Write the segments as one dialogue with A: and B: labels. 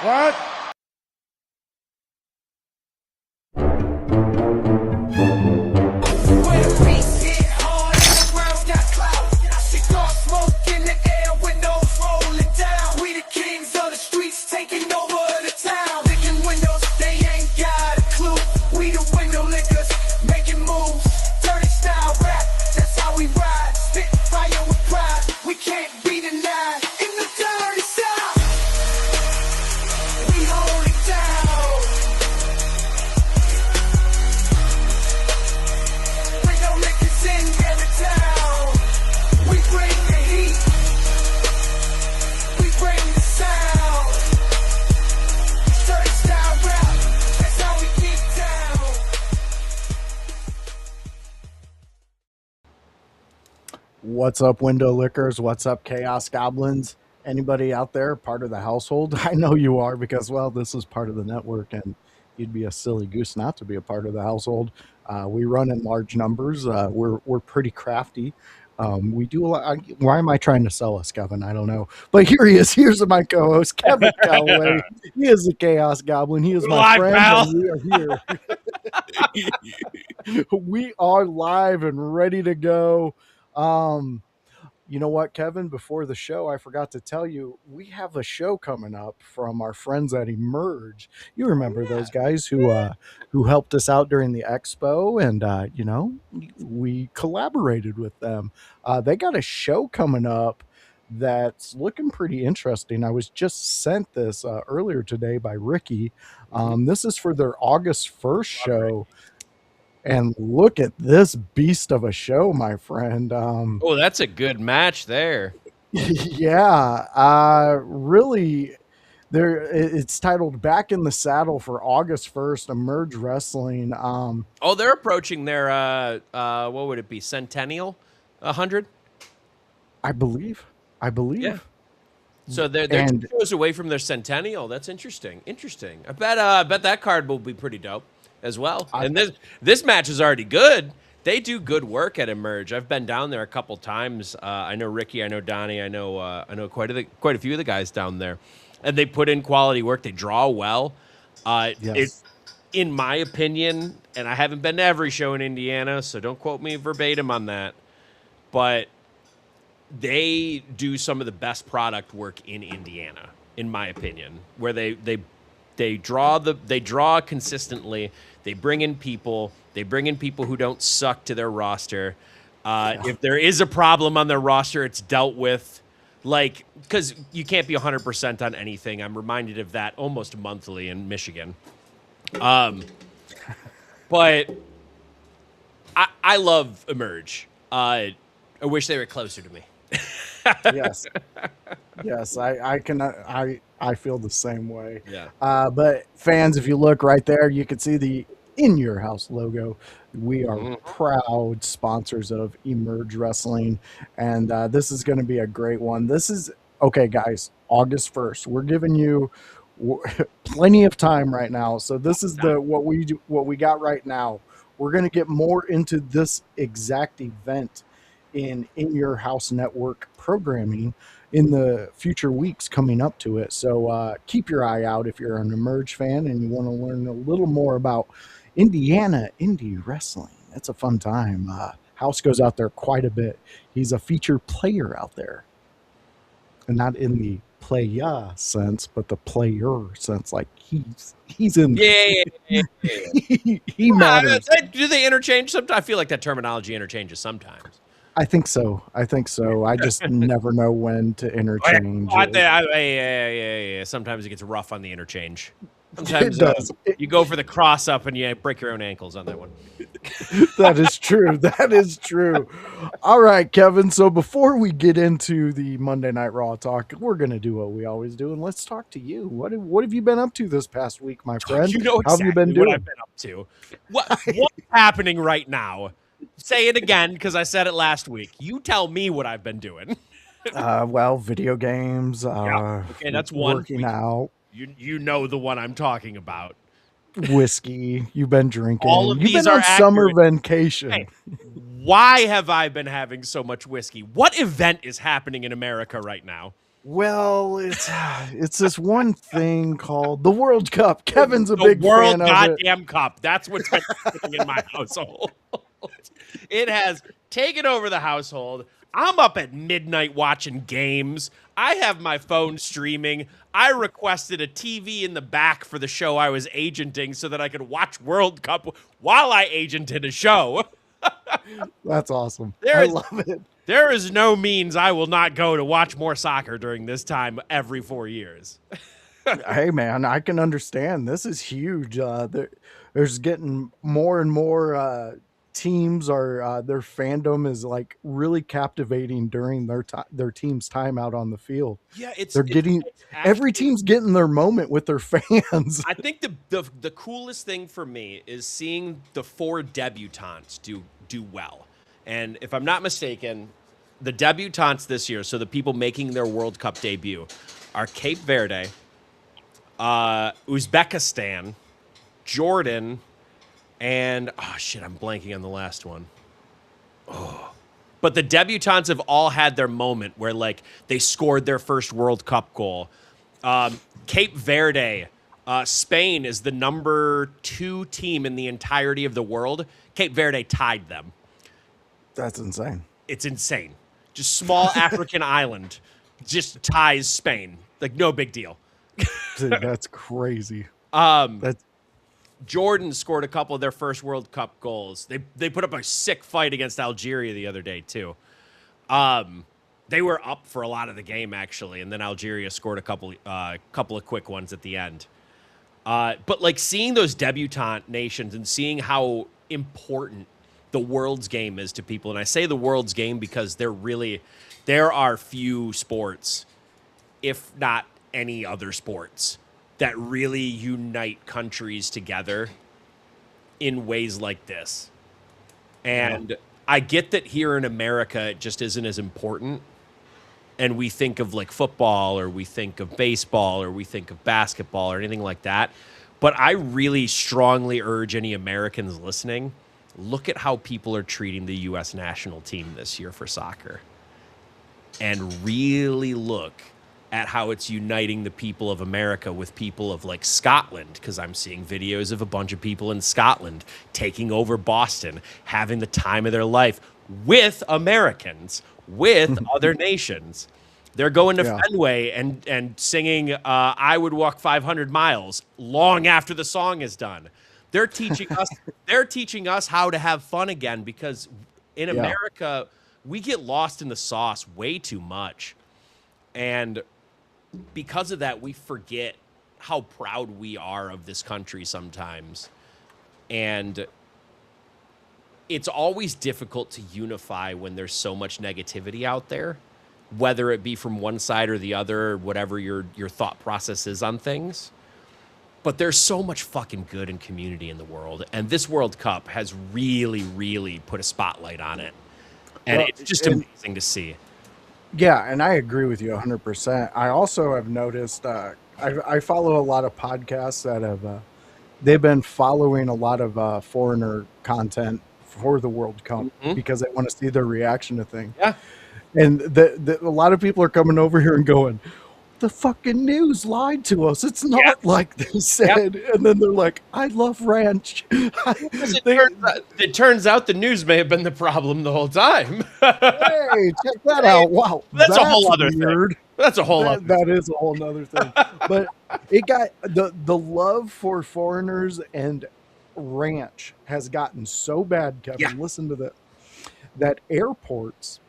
A: What? What's up, window lickers? What's up, Chaos Goblins? Anybody out there part of the household? I know you are because, well, this is part of the network, and you'd be a silly goose not to be a part of the household. We run in large numbers. We're pretty crafty. We do a lot. Why am I trying to sell us, Kevin? I don't know. But here he is. Here's my co-host, Kevin Kalloway. He is the Chaos Goblin. He is my
B: live,
A: friend,
B: pal.
A: and we are here. We are live and ready to go. You know what, Kevin? Before the show, I forgot to tell you, we have a show coming up from our friends at Emerge. You remember those guys who helped us out during the expo, and we collaborated with them. They got a show coming up that's looking pretty interesting. I was just sent this earlier today by Ricky. This is for their August 1st show. And look at this beast of a show, my friend.
B: Oh, that's a good match there.
A: Yeah, really. It's titled "Back in the Saddle" for August 1st. Emerge Wrestling.
B: Oh, they're approaching their what would it be? Centennial, 100.
A: I believe.
B: Yeah. So they're 2 shows away from their centennial. That's interesting. I bet that card will be pretty dope as well. And this match is already good. They do good work at Emerge. I've been down there a couple times. I know Ricky, I know Donnie, I know quite a few of the guys down there, and they put in quality work. They draw well.
A: Yes.
B: In my opinion, and I haven't been to every show in Indiana, so don't quote me verbatim on that, but they do some of the best product work in Indiana, in my opinion, where they draw consistently. They bring in people who don't suck to their roster. If there is a problem on their roster, it's dealt with. Like, because you can't be 100% on anything. I'm reminded of that almost monthly in Michigan. But I love Emerge. I wish they were closer to me.
A: Yes, I feel the same way.
B: Yeah.
A: But fans, if you look right there, you can see the In Your House logo. We are proud sponsors of Emerge Wrestling, and this is going to be a great one. This is okay, guys. August 1st. We're giving you plenty of time right now. So this is what we got right now. We're going to get more into this exact event in Your House Network programming in the future weeks coming up to it. So keep your eye out if you're an Emerge fan and you want to learn a little more about Indiana indie wrestling. It's a fun time. House goes out there quite a bit. He's a featured player out there, and not in the playa sense, but the player sense. Like he's in.
B: Yeah.
A: He matters.
B: Do they interchange sometimes? I feel like that terminology interchanges sometimes.
A: I think so. I just never know when to interchange.
B: Sometimes it gets rough on the interchange. Sometimes
A: It does.
B: You go for the cross up and you break your own ankles on that one.
A: That is true. That is true. All right, Kevin. So before we get into the Monday Night Raw talk, we're going to do what we always do, and let's talk to you. What have you been up to this past week, my friend?
B: You know exactly
A: How have you been doing?
B: what I've been up to. What's happening right now? Say it again, because I said it last week. You tell me what I've been doing.
A: Well, video games.
B: Okay, that's one.
A: Working out.
B: You know the one I'm talking about.
A: Whiskey. You've been drinking.
B: All of
A: You've
B: these
A: been
B: are
A: on summer
B: accurate.
A: vacation.
B: Hey, why have I been having so much whiskey? What event is happening in America right now?
A: Well, it's this one thing called the World Cup. Kevin's a
B: The
A: big
B: World
A: fan of it.
B: Goddamn Cup. That's what's been happening in my household. It has taken over the household. I'm up at midnight watching games. I have my phone streaming. I requested a TV in the back for the show I was agenting so that I could watch World Cup while I agented a show.
A: That's awesome.
B: There
A: I
B: is
A: love it.
B: there is no means I will not go to watch more soccer during this time every 4 years.
A: Hey man, I can understand. This is huge. There's getting more and more teams are their fandom is like really captivating during their team's time out on the field.
B: Yeah,
A: They're getting
B: it's
A: every
B: actually
A: team's getting their moment with their fans.
B: I think the coolest thing for me is seeing the 4 debutantes do well. And if I'm not mistaken, the debutantes this year, so the people making their World Cup debut, are Cape Verde, Uzbekistan, Jordan, and oh shit, I'm blanking on the last one. But the debutantes have all had their moment where like they scored their first World Cup goal. Cape Verde, Spain is the number 2 team in the entirety of the world. Cape Verde tied them.
A: That's insane.
B: It's insane. Just small African island just ties Spain. Like no big deal.
A: Dude, that's crazy. That's
B: Jordan scored a couple of their first World Cup goals. They put up a sick fight against Algeria the other day too. They were up for a lot of the game actually, and then Algeria scored a couple of quick ones at the end. But like seeing those debutante nations and seeing how important the world's game is to people, and I say the world's game because there are few sports, if not any other sports, that really unite countries together in ways like this. And I get that here in America, it just isn't as important. And we think of like football or we think of baseball or we think of basketball or anything like that. But I really strongly urge any Americans listening, look at how people are treating the U.S. national team this year for soccer. And really look at how it's uniting the people of America with people of like Scotland, because I'm seeing videos of a bunch of people in Scotland taking over Boston, having the time of their life with Americans, with other nations. They're going to Fenway and singing I Would Walk 500 Miles long after the song is done. They're teaching us how to have fun again, because in America, we get lost in the sauce way too much. And because of that, we forget how proud we are of this country sometimes. And it's always difficult to unify when there's so much negativity out there, whether it be from one side or the other, or whatever your thought process is on things. But there's so much fucking good and community in the world. And this World Cup has really, really put a spotlight on it. And it's just amazing to see.
A: Yeah, and I agree with you 100%. I also have noticed I follow a lot of podcasts that have they've been following a lot of foreigner content for the World Cup because they want to see their reaction to things.
B: Yeah.
A: And a lot of people are coming over here and going, the fucking news lied to us. It's not like they said. And then they're like, I love ranch.
B: It turns out the news may have been the problem the whole time.
A: Hey, check that out. Wow.
B: That's a whole other
A: weird.
B: thing. That's a whole other
A: That is a whole other thing. But it got the love for foreigners and ranch has gotten so bad, Kevin.
B: Yeah.
A: Listen to that airports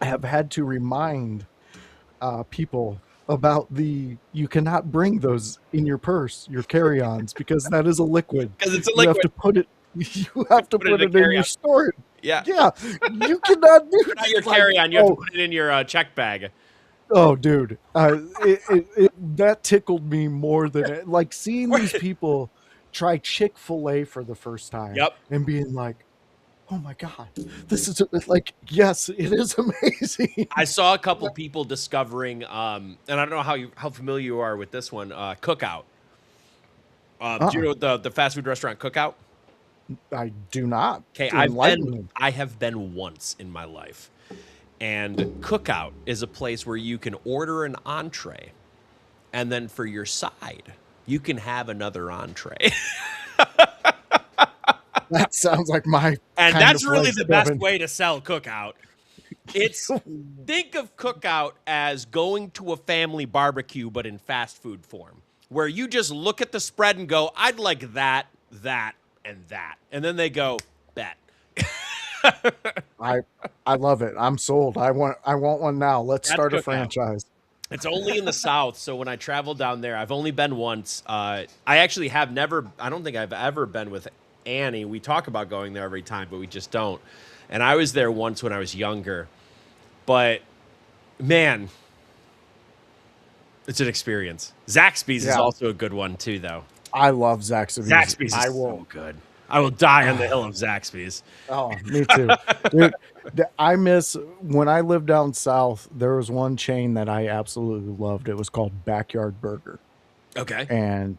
A: have had to remind people about you cannot bring those in your purse, your carry-ons, because that is a liquid.
B: Because it's a liquid.
A: You have to put it in your storage.
B: Yeah.
A: Yeah. You cannot do
B: not your carry-on. You have to put it in your check bag.
A: Oh, dude. That tickled me more than like seeing these people try Chick-fil-A for the first time and being like, oh my God, this is like, yes, it is amazing.
B: I saw a couple people discovering, and I don't know how familiar you are with this one, Cookout. Do you know the fast food restaurant Cookout?
A: I do not.
B: Okay, I have been once in my life. And Cookout is a place where you can order an entree, and then for your side, you can have another entree.
A: That sounds like my
B: And
A: kind of
B: that's really
A: place,
B: the best
A: Kevin.
B: way to sell Cookout. It's think of Cookout as going to a family barbecue, but in fast food form, where you just look at the spread and go, I'd like that, that, and that. And then they go, bet.
A: I I love it. I'm sold. I want one now. Let's
B: That's
A: start a
B: Cookout.
A: franchise.
B: It's only in the South, so when I travel down there, I've only been once. I actually have never, I don't think I've ever been with Annie. We talk about going there every time, but we just don't. And I was there once when I was younger. But man, it's an experience. Zaxby's is
A: Yeah,
B: also a good one too, though.
A: I love Zaxby's.
B: Zaxby's is
A: I
B: so
A: will.
B: good. I will die on the hill of Zaxby's.
A: Oh, me too, dude. I miss when I lived down south. There was one chain that I absolutely loved. It was called Backyard Burger,
B: Okay.
A: and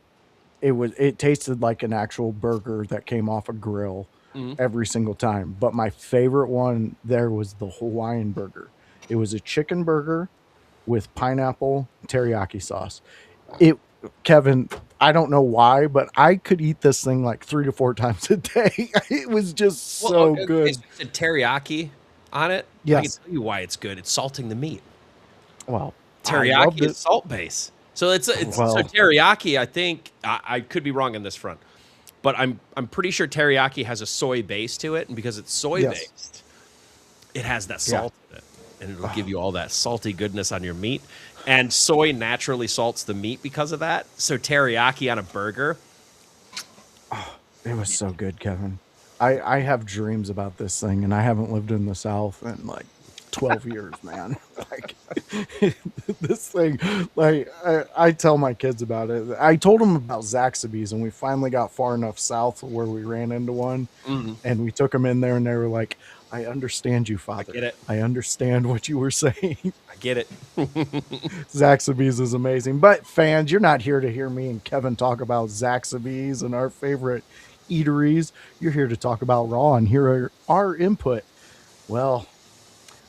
A: it tasted like an actual burger that came off a grill
B: Mhm.
A: every single time. But my favorite one there was the Hawaiian burger. It was a chicken burger with pineapple teriyaki sauce. It Kevin, I don't know why, but I could eat this thing like 3 to 4 times a day. It was just
B: Well,
A: so
B: okay, so you
A: good.
B: said teriyaki on it. I can
A: Yes.
B: tell you why it's good. It's salting the meat.
A: Well, I loved
B: Teriyaki is
A: it.
B: salt base. So it's so
A: Well,
B: teriyaki. I think I could be wrong on this front, but I'm pretty sure teriyaki has a soy base to it, and because it's soy
A: yes.
B: based, it has that
A: Yeah.
B: salt in it, and it'll give you all that salty goodness on your meat. And soy naturally salts the meat because of that. So teriyaki on a burger,
A: It was so good, Kevin. I have dreams about this thing, and I haven't lived in the South in like 12 years, man. Like this thing, like I tell my kids about it. I told them about Zaxby's, and we finally got far enough south where we ran into one,
B: mhm,
A: and we took them in there, and they were like, "I understand you,
B: I
A: Father.
B: get it.
A: I understand what you were saying."
B: I get it.
A: Zaxby's is amazing. But fans, you're not here to hear me and Kevin talk about Zaxby's and our favorite eateries. You're here to talk about Raw and hear our input. Well,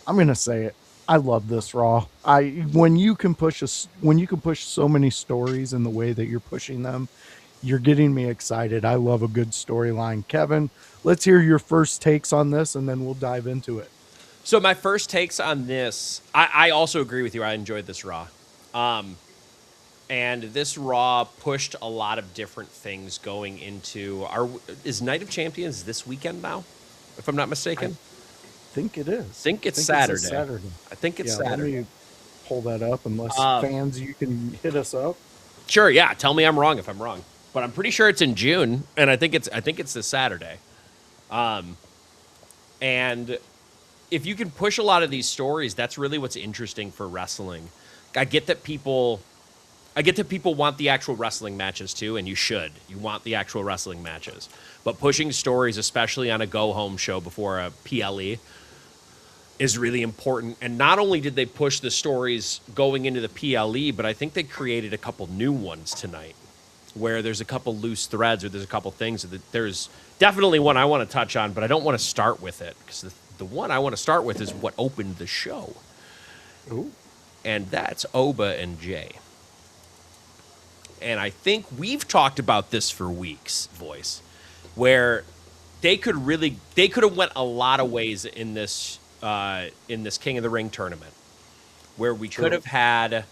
A: I'm gonna say it. I love this Raw. I when you can push so many stories in the way that you're pushing them, you're getting me excited. I love a good storyline. Kevin, let's hear your first takes on this, and then we'll dive into it.
B: So my first takes on this, I also agree with you. I enjoyed this Raw. Um, and this Raw pushed a lot of different things going into our is Night of Champions this weekend now, if I'm not
A: I
B: mistaken.
A: think it is.
B: Think it's
A: I think it's this
B: Saturday.
A: Saturday.
B: I think it's
A: Yeah, let
B: Saturday.
A: me pull that up. Unless
B: Um,
A: fans, you can hit us up.
B: sure, yeah. Tell me I'm wrong if I'm wrong, but I'm pretty sure it's in June, and I think it's this Saturday. Um, and if you can push a lot of these stories, that's really what's interesting for wrestling. I get that people I get that people want the actual wrestling matches too, and you should. You want the actual wrestling matches. But pushing stories, especially on a go home show before a PLE, is really important. And not only did they push the stories going into the PLE, but I think they created a couple new ones tonight where there's a couple loose threads or there's a couple things that there's definitely one I want to touch on, but I don't want to start with it because the one I want to start with is what opened the show.
A: Ooh.
B: And that's Oba and Jay. And I think we've talked about this for weeks, Voice, where they could have went a lot of ways in this King of the Ring tournament, where we
A: True.
B: could have had,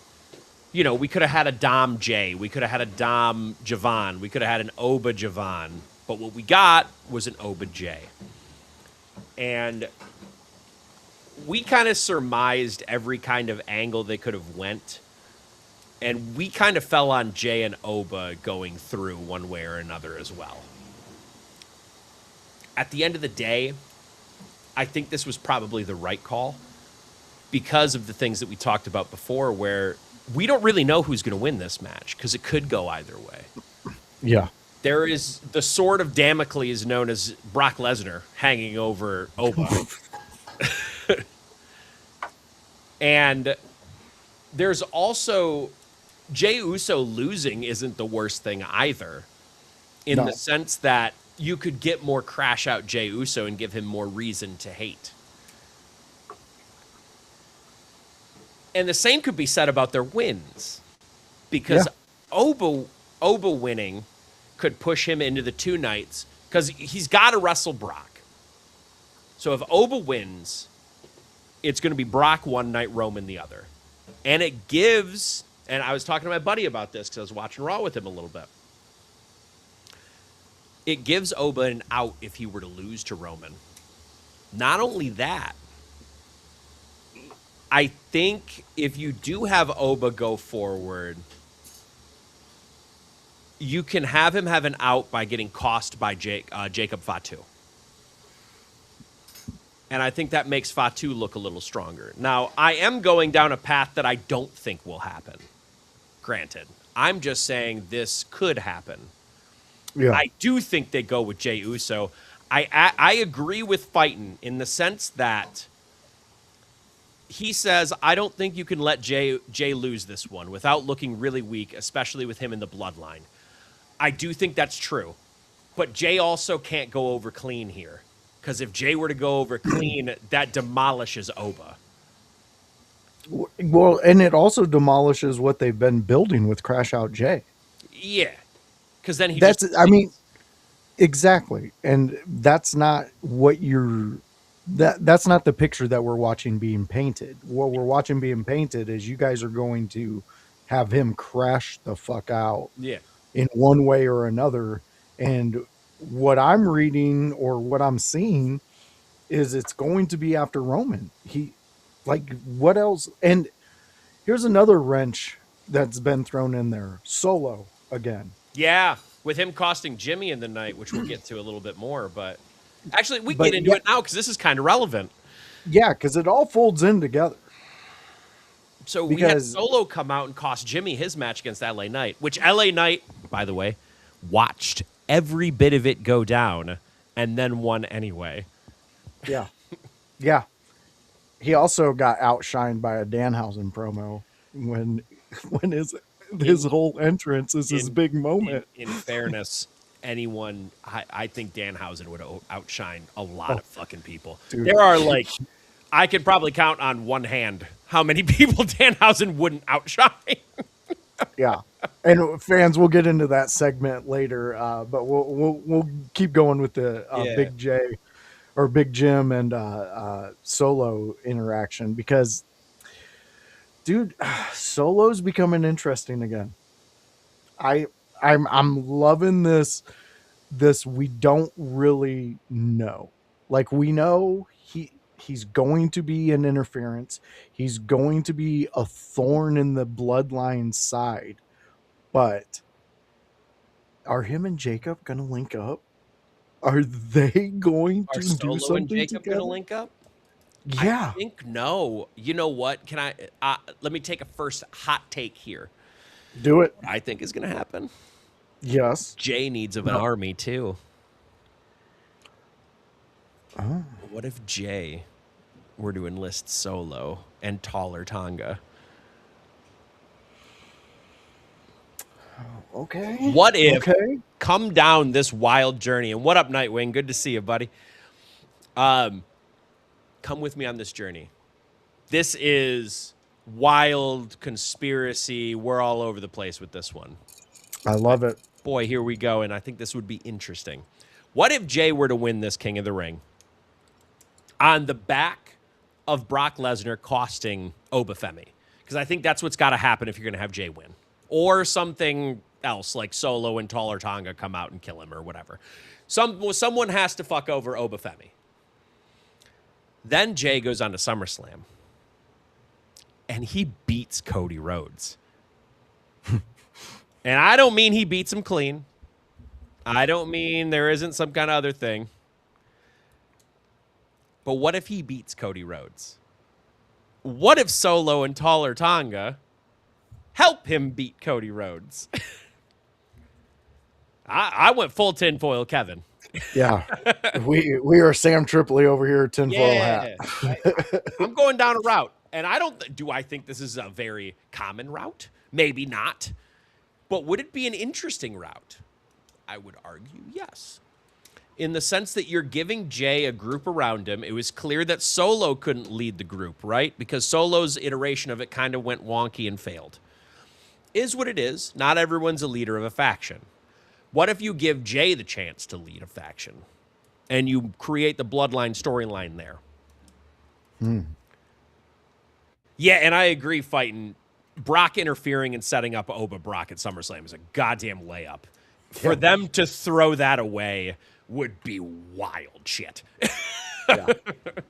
B: we could have had a Dom Jay, we could have had a Dom Javon, we could have had an Oba Javon, but what we got was an Oba Jay, and we kind of surmised every kind of angle they could have went. And we kind of fell on Jay and Oba going through one way or another as well. At the end of the day, I think this was probably the right call because of the things that we talked about before, where we don't really know who's going to win this match because it could go either way.
A: Yeah.
B: There is the sword of Damocles known as Brock Lesnar hanging over Oba. And there's also Jey Uso losing isn't the worst thing either, in
A: No.
B: the sense that you could get more crash out Jey Uso and give him more reason to hate. And the same could be said about their wins,
A: Yeah.
B: because Oba winning could push him into the 2 nights because he's got to wrestle Brock. So if Oba wins, it's going to be Brock one night, Roman the other. And it gives, and I was talking to my buddy about this because I was watching Raw with him a little bit. It gives Oba an out if he were to lose to Roman. Not only that, I think if you do have Oba go forward, you can have him have an out by getting cost by Jacob Fatu. And I think that makes Fatu look a little stronger. Now, I am going down a path that I don't think will happen. Granted, I'm just saying this could happen.
A: Yeah.
B: I do think they go with Jey Uso. I agree with Fightin in the sense that he says, I don't think you can let Jey lose this one without looking really weak, especially with him in the bloodline. I do think that's true. But Jey also can't go over clean here. Because if Jey were to go over clean, that demolishes Oba.
A: Well, and it also demolishes what they've been building with Crash Out Jay.
B: Yeah. Because then he
A: That's, I mean, exactly. And that's not what that's not the picture that we're watching being painted. What we're watching being painted is you guys are going to have him crash the fuck out
B: yeah.
A: in one way or another. And what I'm reading or what I'm seeing is it's going to be after Roman. What else? And here's another wrench that's been thrown in there. Solo again.
B: Yeah. With him costing Jimmy in the night, which we'll get to a little bit more. But actually, we
A: But
B: get into it now because this is kind of relevant.
A: Yeah, because it all folds in together.
B: So we had Solo come out and cost Jimmy his match against LA Knight, which LA Knight, by the way, watched every bit of it go down and then won anyway.
A: Yeah. Yeah. He also got outshined by a Danhausen promo when his whole entrance is his big moment.
B: In fairness, I think Danhausen would outshine a lot of fucking people. Dude. There are I could probably count on one hand how many people Danhausen wouldn't outshine.
A: Yeah, and fans, we'll get into that segment later, but we'll keep going with the Big J or Big Jim and Solo interaction because, dude, Solo's becoming interesting again. I'm loving this. We don't really know. Like we know he's going to be an interference. He's going to be a thorn in the bloodline side. But are him and Jacob going to link up? Are they going to do something
B: and Jacob
A: together?
B: Going to link up?
A: Yeah.
B: I think no. You know what? Can I let me take a first hot take here.
A: Do it.
B: I think is going to happen.
A: Yes.
B: Jay needs of an army too.
A: Oh.
B: What if Jay were to enlist Solo and Taller Tonga?
A: Okay.
B: What if come down this wild journey? And what up, Nightwing? Good to see you, buddy. Come with me on this journey. This is wild conspiracy. We're all over the place with this one.
A: I love it.
B: Boy, here we go. And I think this would be interesting. What if Jay were to win this King of the Ring on the back of Brock Lesnar costing Obafemi? Because I think that's what's got to happen if you're going to have Jay win. Or something else, like Solo and Taller Tonga come out and kill him or whatever. Someone has to fuck over Obafemi. Then Jay goes on to SummerSlam. And he beats Cody Rhodes. And I don't mean he beats him clean. I don't mean there isn't some kind of other thing. But what if he beats Cody Rhodes? What if Solo and Taller Tonga help him beat Cody Rhodes? I went full tinfoil Kevin.
A: Yeah. we are Sam Tripoli over here, tinfoil hat.
B: I'm going down a route. And do I think this is a very common route? Maybe not. But would it be an interesting route? I would argue yes. in the sense that you're giving Jay a group around him. It was clear that Solo couldn't lead the group, right? Because Solo's iteration of it kind of went wonky and failed. Is what it is. Not everyone's a leader of a faction. What if you give Jay the chance to lead a faction and you create the bloodline storyline there? Yeah, and I agree, fighting Brock interfering and setting up Oba Brock at SummerSlam is a goddamn layup. For them to throw that away would be wild shit.
A: Yeah,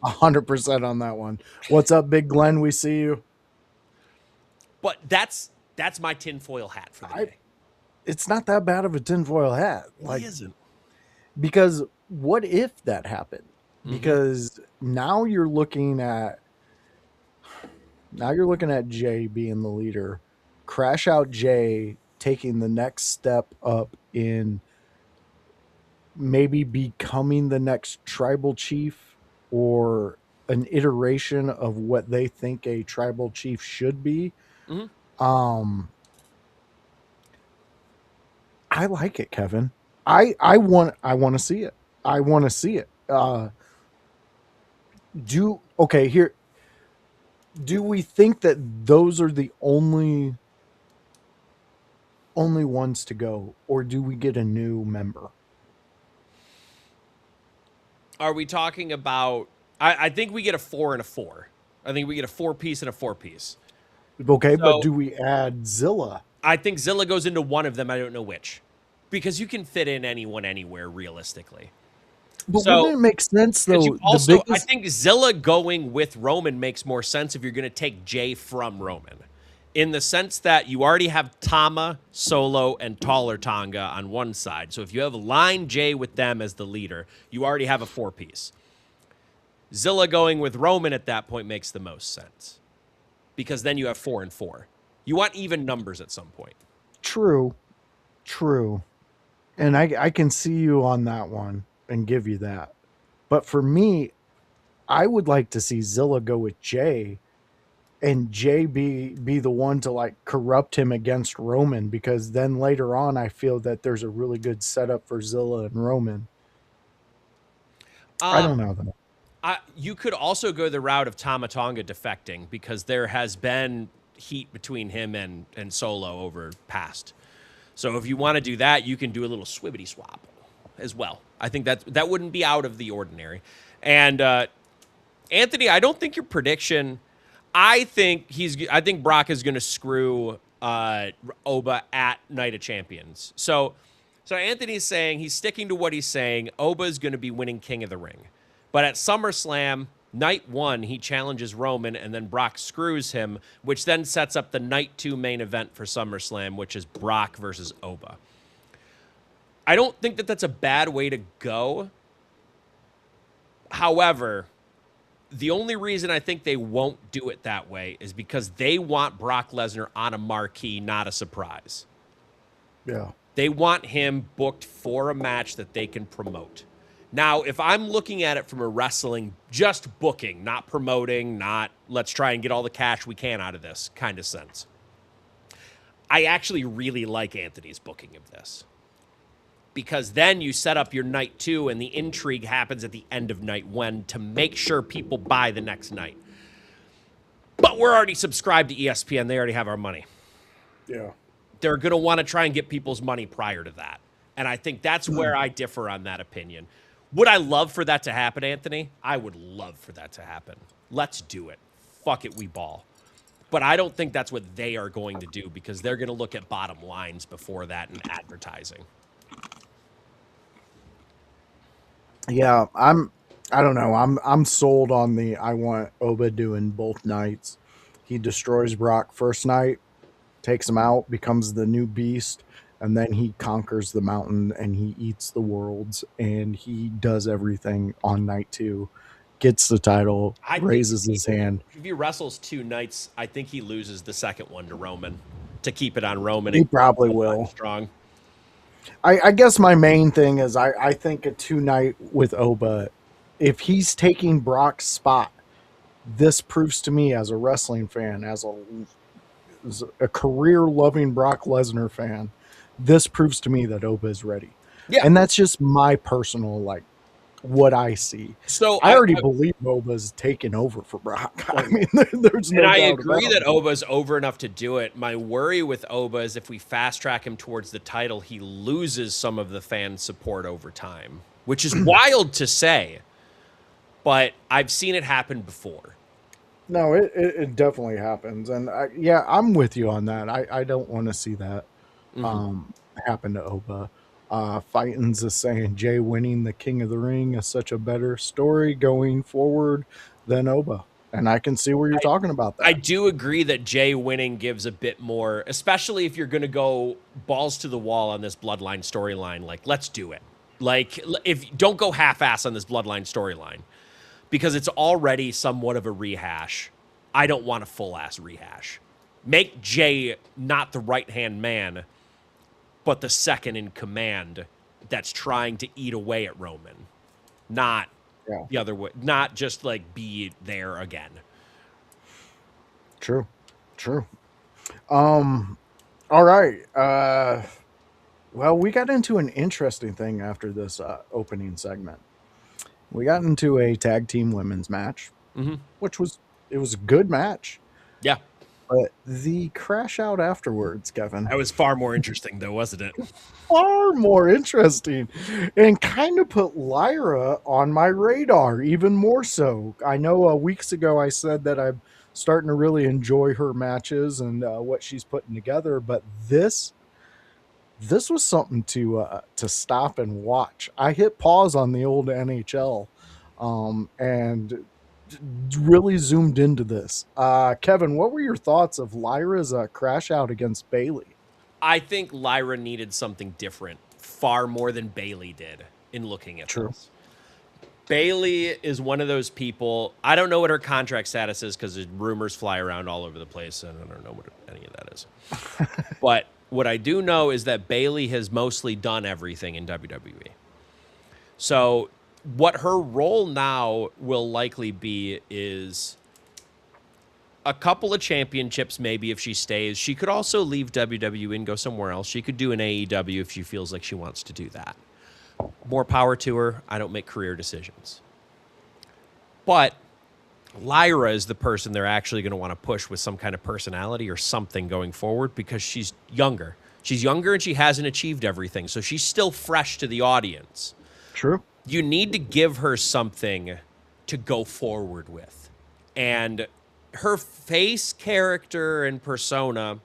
A: 100% on that one. What's up, Big Glenn? We see you.
B: But that's my tinfoil hat for the day.
A: It's not that bad of a tinfoil hat.
B: It isn't.
A: Because what if that happened? Because now you're looking at Jay being the leader. Crash Out Jay taking the next step up in maybe becoming the next tribal chief or an iteration of what they think a tribal chief should be. I like it, Kevin. I want to see it. I want to see it. Do we think that those are the only ones to go, or do we get a new member?
B: Are we talking about... I think we get a 4 and a 4. I think we get a 4-piece and a 4-piece.
A: Okay, but do we add Zilla?
B: I think Zilla goes into one of them. I don't know which. Because you can fit in anyone anywhere, realistically.
A: But wouldn't it make sense, though?
B: I think Zilla going with Roman makes more sense if you're going to take Jay from Roman. In the sense that you already have Tama, Solo, and Taller Tonga on one side. So if you have Line Jay with them as the leader, you already have a 4-piece. Zilla going with Roman at that point makes the most sense. Because then you have 4 and 4. You want even numbers at some point.
A: True. And I can see you on that one and give you that. But for me, I would like to see Zilla go with Jay and Jay be the one to like corrupt him against Roman, because then later on I feel that there's a really good setup for Zilla and Roman. I don't know though.
B: You could also go the route of Tama Tonga defecting, because there has been heat between him and Solo over past. So if you want to do that, you can do a little swibbity swap as well. I think that wouldn't be out of the ordinary. And Anthony, I don't think your prediction. I think Brock is going to screw Oba at Night of Champions. So Anthony's saying he's sticking to what he's saying. Oba is going to be winning King of the Ring. But at SummerSlam, night 1, he challenges Roman, and then Brock screws him, which then sets up the night 2 main event for SummerSlam, which is Brock versus Oba. I don't think that that's a bad way to go. However, the only reason I think they won't do it that way is because they want Brock Lesnar on a marquee, not a surprise.
A: Yeah.
B: They want him booked for a match that they can promote. Now, if I'm looking at it from a wrestling, just booking, not promoting, not let's try and get all the cash we can out of this kind of sense, I actually really like Anthony's booking of this. Because then you set up your night 2 and the intrigue happens at the end of night 1 to make sure people buy the next night. But we're already subscribed to ESPN. They already have our money.
A: Yeah.
B: They're going to want to try and get people's money prior to that. And I think that's where I differ on that opinion. Would I love for that to happen, Anthony? I would love for that to happen. Let's do it. Fuck it, we ball. But I don't think that's what they are going to do, because they're going to look at bottom lines before that and advertising.
A: Yeah, I don't know. I'm sold on I want Oba doing both nights. He destroys Brock first night, takes him out, becomes the new beast, and then he conquers the mountain and he eats the worlds and he does everything on night 2, gets the title, raises his hand.
B: If he wrestles 2 nights, I think he loses the second one to Roman to keep it on Roman.
A: He probably will.
B: Strong.
A: I guess my main thing is I think a 2-night with Oba, if he's taking Brock's spot, this proves to me as a wrestling fan, as a career-loving Brock Lesnar fan, this proves to me that Oba is ready.
B: Yeah.
A: And that's just my personal, like, what I see.
B: So
A: I already believe Boba's taken over for Brock. I mean, there's
B: and
A: no
B: I
A: doubt
B: agree
A: about
B: that
A: it.
B: Oba's over enough to do it. My worry with Oba is if we fast track him towards the title, he loses some of the fan support over time, which is wild to say, but I've seen it happen before.
A: No, it definitely happens. And yeah, I'm with you on that. I don't want to see that
B: Mhm.
A: um, happen to Oba. Fighton's is saying Jay winning the King of the Ring is such a better story going forward than Oba. And I can see where you're talking about
B: I
A: that.
B: do agree that Jay winning gives a bit more, especially if you're going to go balls to the wall on this bloodline storyline. Like, let's do it. Like, if don't go half-ass on this bloodline storyline because it's already somewhat of a rehash. I don't want a full-ass rehash. Make Jay not the right-hand man, but the second in command that's trying to eat away at Roman, not
A: Yeah,
B: the other way, not just like be there again.
A: true. True. Um, all right. Well, we got into an interesting thing after this opening segment. We got into a tag team women's match,
B: Mm-hmm.
A: which was it was a good match.
B: Yeah,
A: But the crash out afterwards, Kevin,
B: that was far more interesting, though, wasn't it?
A: far more interesting and kind of put Lyra on my radar even more so. I know weeks ago I said that I'm starting to really enjoy her matches and what she's putting together, but this was something to stop and watch. I hit pause on the old NHL and really zoomed into this. Kevin, what were your thoughts of Lyra's crash out against Bailey?
B: I think Lyra needed something different, far more than Bailey did in looking at
A: True.
B: this. Bailey is one of those people. I don't know what her contract status is because rumors fly around all over the place, and I don't know what any of that is. But what I do know is that Bailey has mostly done everything in WWE. So what her role now will likely be is a couple of championships, maybe if she stays. She could also leave WWE and go somewhere else. She could do an AEW if she feels like she wants to do that. More power to her. I don't make career decisions. But Lyra is the person they're actually going to want to push with some kind of personality or something going forward because she's younger. She's younger and she hasn't achieved everything. So she's still fresh to the audience.
A: True.
B: You need to give her something to go forward with. And her face, character, and persona,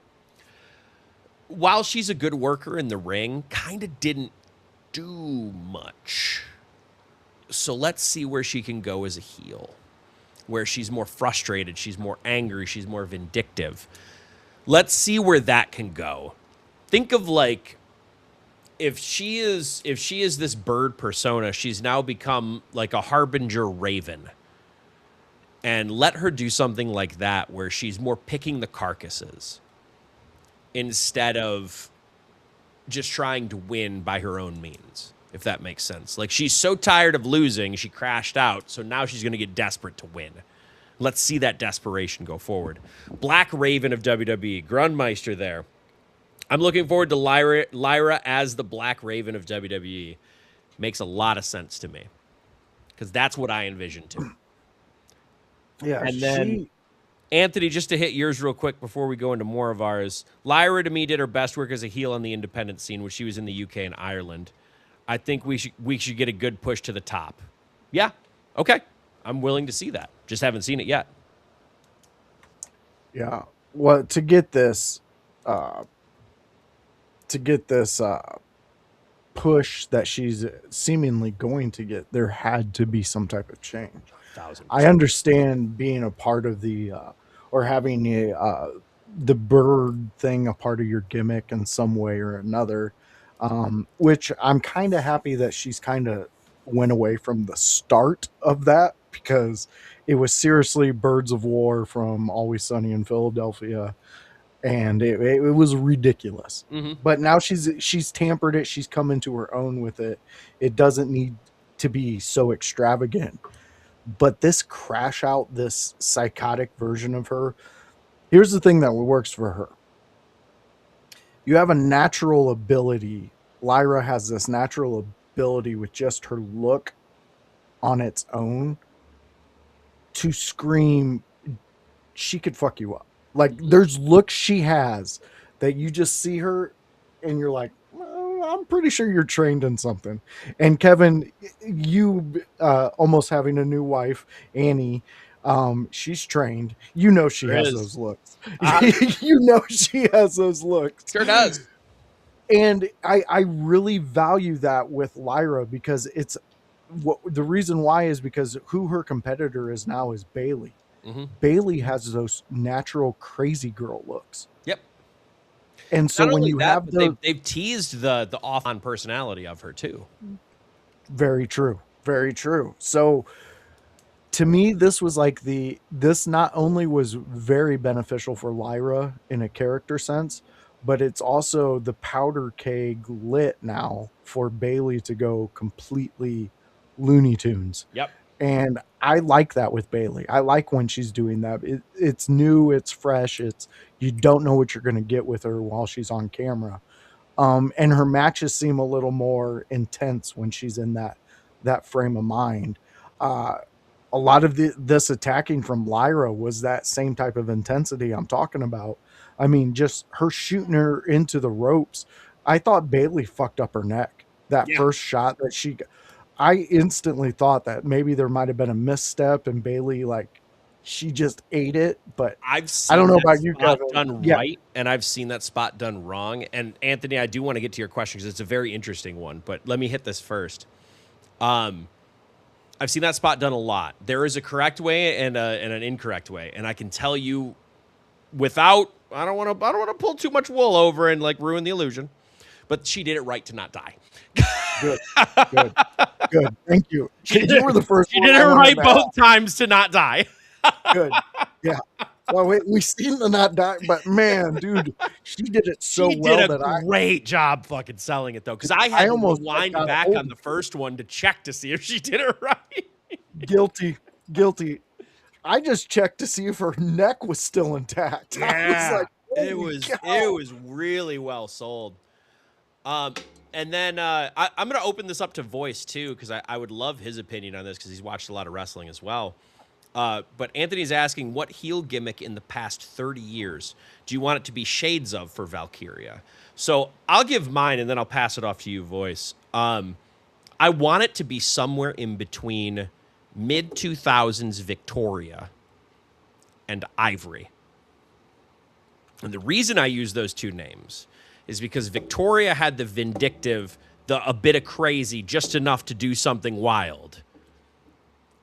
B: while she's a good worker in the ring, kind of didn't do much. So let's see where she can go as a heel, where she's more frustrated, she's more angry, she's more vindictive. Let's see where that can go. Think of like if she is this bird persona, she's now become like a harbinger raven. And let her do something like that where she's more picking the carcasses instead of just trying to win by her own means, if that makes sense. Like she's so tired of losing, she crashed out, so now she's going to get desperate to win. Let's see that desperation go forward. Black Raven of WWE, Grundmeister there. I'm looking forward to Lyra as the Black Raven of WWE. Makes a lot of sense to me because that's what I envision too.
A: Yeah,
B: And then Anthony, just to hit yours real quick before we go into more of ours. Lyra, to me, did her best work as a heel on the independent scene when she was in the UK and Ireland. I think we should get a good push to the top. Yeah, okay. I'm willing to see that. Just haven't seen it yet.
A: Yeah. Well, to get this push that she's seemingly going to get, there had to be some type of change.
B: 1,000%.
A: I understand being a part of the or having the bird thing a part of your gimmick in some way or another, which I'm kind of happy that she's kind of went away from the start of that because it was seriously Birds of War from Always Sunny in Philadelphia, and it was ridiculous.
B: Mm-hmm.
A: But now she's tampered it. She's come into her own with it. It doesn't need to be so extravagant. But this crash out, this psychotic version of her, here's the thing that works for her. You have a natural ability Lyra has this natural ability with just her look on its own to scream she could fuck you up. Like there's looks she has that you just see her and you're like, well, I'm pretty sure you're trained in something. And Kevin, you almost having a new wife, Annie, she's trained. You know she
B: There
A: has
B: is.
A: those looks.
B: Uh,
A: You know she has those looks.
B: sure does.
A: And I really value that with Lyra because it's what the reason why is because who her competitor is now is Bailey.
B: Hmm.
A: Bailey has those natural crazy girl looks.
B: Yep.
A: And so
B: Not
A: when
B: only
A: you
B: that,
A: have
B: but
A: the
B: they've teased the off-on personality of her too.
A: very true, very true. So to me, this was like this not only was very beneficial for Lyra in a character sense, but it's also the powder keg lit now for Bailey to go completely Looney Tunes.
B: Yep.
A: And I like that with Bailey. I like when she's doing that. It's new, it's fresh, it's you don't know what you're going to get with her while she's on camera. And her matches seem a little more intense when she's in that frame of mind. Uh, a lot of this attacking from Lyra was that same type of intensity I'm talking about. I mean, just her shooting her into the ropes. I thought Bailey fucked up her neck. That
B: Yeah.
A: first shot that I instantly thought that maybe there might have been a misstep and Bailey like she just ate it. But
B: I've
A: I don't
B: seen
A: know
B: that
A: about you,
B: spot
A: Kevin.
B: done
A: Yeah,
B: right, and I've seen that spot done wrong. And Anthony, I do want to get to your question because it's a very interesting one. But let me hit this first. I've seen that spot done a lot. There is a correct way and an incorrect way, and I can tell you without I don't want to pull too much wool over and like ruin the illusion. But she did it right to not die.
A: good, good, good. Thank you.
B: She did
A: You were the first
B: she
A: one
B: did
A: I
B: it
A: wanted
B: right
A: to ask.
B: both times to not die.
A: Good. Yeah. Well, we seen the not die, but man, dude, she did it so
B: She did
A: well
B: a
A: that
B: great job fucking selling it though, because I
A: I
B: had to
A: almost like
B: rewind
A: got a
B: back
A: hold
B: on the first one to check to see if she did it right.
A: guilty, guilty. I just checked to see if her neck was still intact. I was
B: Yeah,
A: like, holy
B: it
A: cow.
B: was really well sold. Um, and then I'm gonna open this up to Voice too, because I would love his opinion on this because he's watched a lot of wrestling as well. But Anthony's asking, what heel gimmick in the past 30 years do you want it to be shades of for Valkyria? So I'll give mine and then I'll pass it off to you, Voice. I want it to be somewhere in between mid 2000s Victoria and Ivory. And the reason I use those two names is because Victoria had the vindictive, a bit of crazy, just enough to do something wild.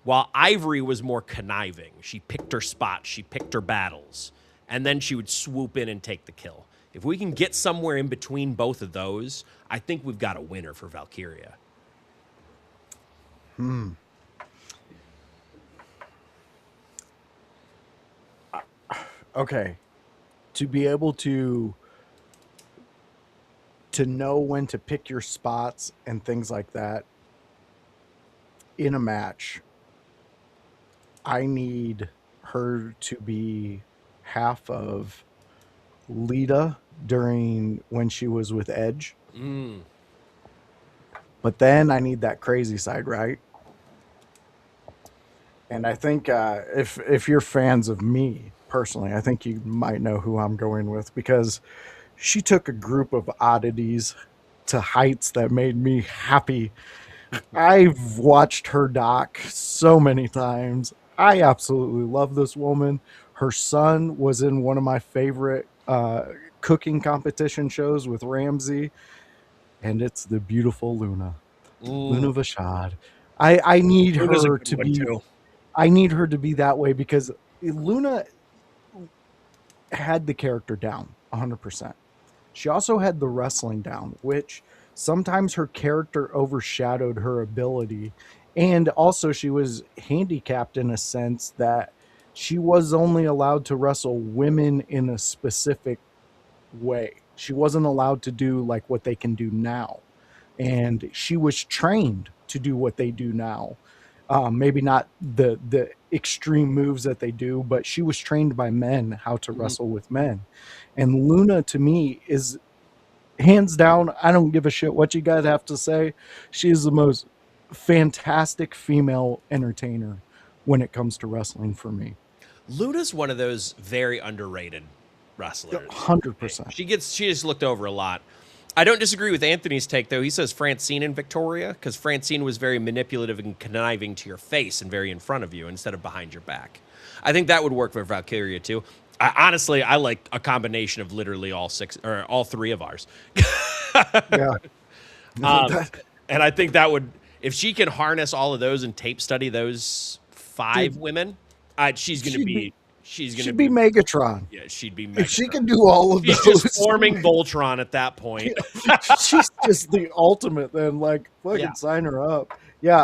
B: While Ivory was more conniving. She picked her spots, she picked her battles, and then she would swoop in and take the kill. If we can get somewhere in between both of those, I think we've got a winner for Valkyria.
A: Okay. To be able to know when to pick your spots and things like that in a match, I need her to be half of Lita during when she was with Edge. But then I need that crazy side, right? And I think if you're fans of me personally, I think you might know who I'm going with because she took a group of oddities to heights that made me happy. I've watched her doc so many times. I absolutely love this woman. Her son was in one of my favorite cooking competition shows with Ramsey, and it's the beautiful Luna. Luna Vashad. I need
B: Luna's a
A: her
B: good
A: to
B: one
A: be
B: too.
A: I need her to be that way because Luna had the character down 100%. She also had the wrestling down, which sometimes her character overshadowed her ability. And also, she was handicapped in a sense that she was only allowed to wrestle women in a specific way. She wasn't allowed to do like what they can do now. And she was trained to do what they do now. Maybe not the extreme moves that they do, but she was trained by men how to wrestle with men. And Luna to me hands down, I don't give a shit what you guys have to say. She is the most fantastic female entertainer when it comes to wrestling for me.
B: Luda's one of those very underrated wrestlers.
A: 100%.
B: She gets looked over a lot. I don't disagree with Anthony's take though. He says Francine and Victoria because Francine was very manipulative and conniving to your face and very in front of you instead of behind your back. I think that would work for Valkyria too. Honestly, I like a combination of literally all six or all three of ours.
A: Yeah.
B: And I think that would, if she can harness all of those and tape study those five women, she's gonna be
A: she'd be Megatron.
B: Yeah, she'd be Megatron.
A: If she can do all of
B: She's
A: those,
B: just forming Voltron at that point.
A: she's just the ultimate. Then, like, fucking sign her up. Yeah,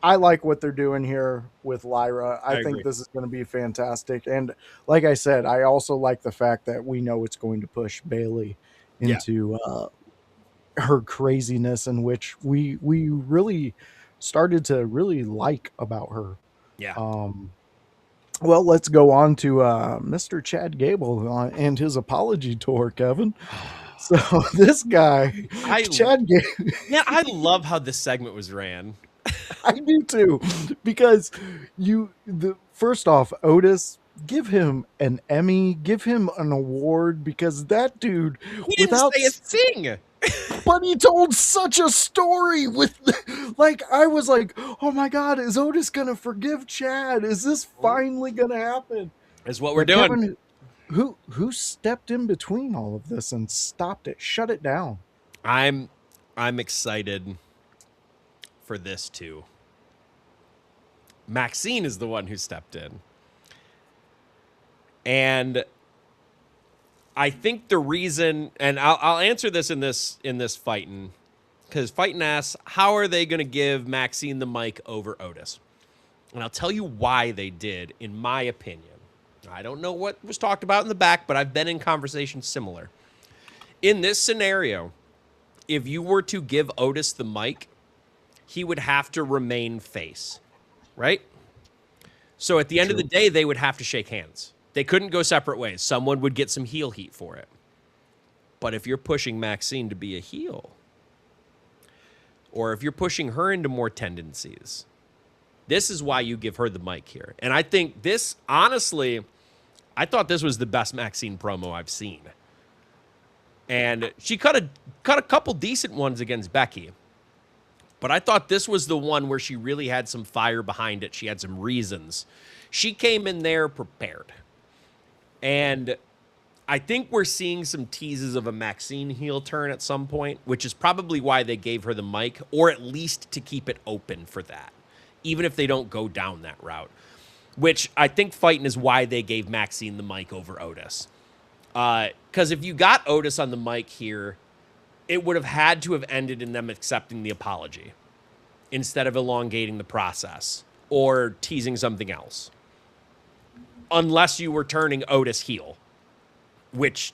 A: I like what they're doing here with Lyra. I think
B: agree.
A: this is going to be fantastic. And like I said, I also like the fact that we know it's going to push Bailey into her craziness, in which we really started to really like about her.
B: Yeah.
A: Well, let's go on to Mr. Chad Gable and his apology tour, Kevin. So this guy, Chad Gable.
B: Yeah, I love how this segment was ran.
A: I do too, because first off, Otis, give him an Emmy, give him an award, because that dude,
B: he didn't say a thing.
A: But he told such a story with, like, I was like, oh my God, is Otis going to forgive Chad? Is this finally going to happen?
B: Is what we're doing.
A: Kevin, who stepped in between all of this and stopped it, shut it down?
B: I'm excited for this too. Maxine is the one who stepped in. And I think the reason, and I'll answer this in this fighting, because fighting asks, how are they going to give Maxine the mic over Otis? And I'll tell you why they did, in my opinion. I don't know what was talked about in the back, but I've been in conversations similar. In this scenario, if you were to give Otis the mic, he would have to remain face, right? So at the end of the day, they would have to shake hands. They couldn't go separate ways. Someone would get some heel heat for it. But if you're pushing Maxine to be a heel, or if you're pushing her into more tendencies, this is why you give her the mic here. And I think this, honestly, I thought this was the best Maxine promo I've seen. And she cut a couple decent ones against Becky. But I thought this was the one where she really had some fire behind it. She had some reasons. She came in there prepared. And I think we're seeing some teases of a Maxine heel turn at some point, which is probably why they gave her the mic, or at least to keep it open for that, even if they don't go down that route, which I think fighting is why they gave Maxine the mic over Otis. Because if you got Otis on the mic here, it would have had to have ended in them accepting the apology instead of elongating the process or teasing something else. Unless you were turning Otis heel, which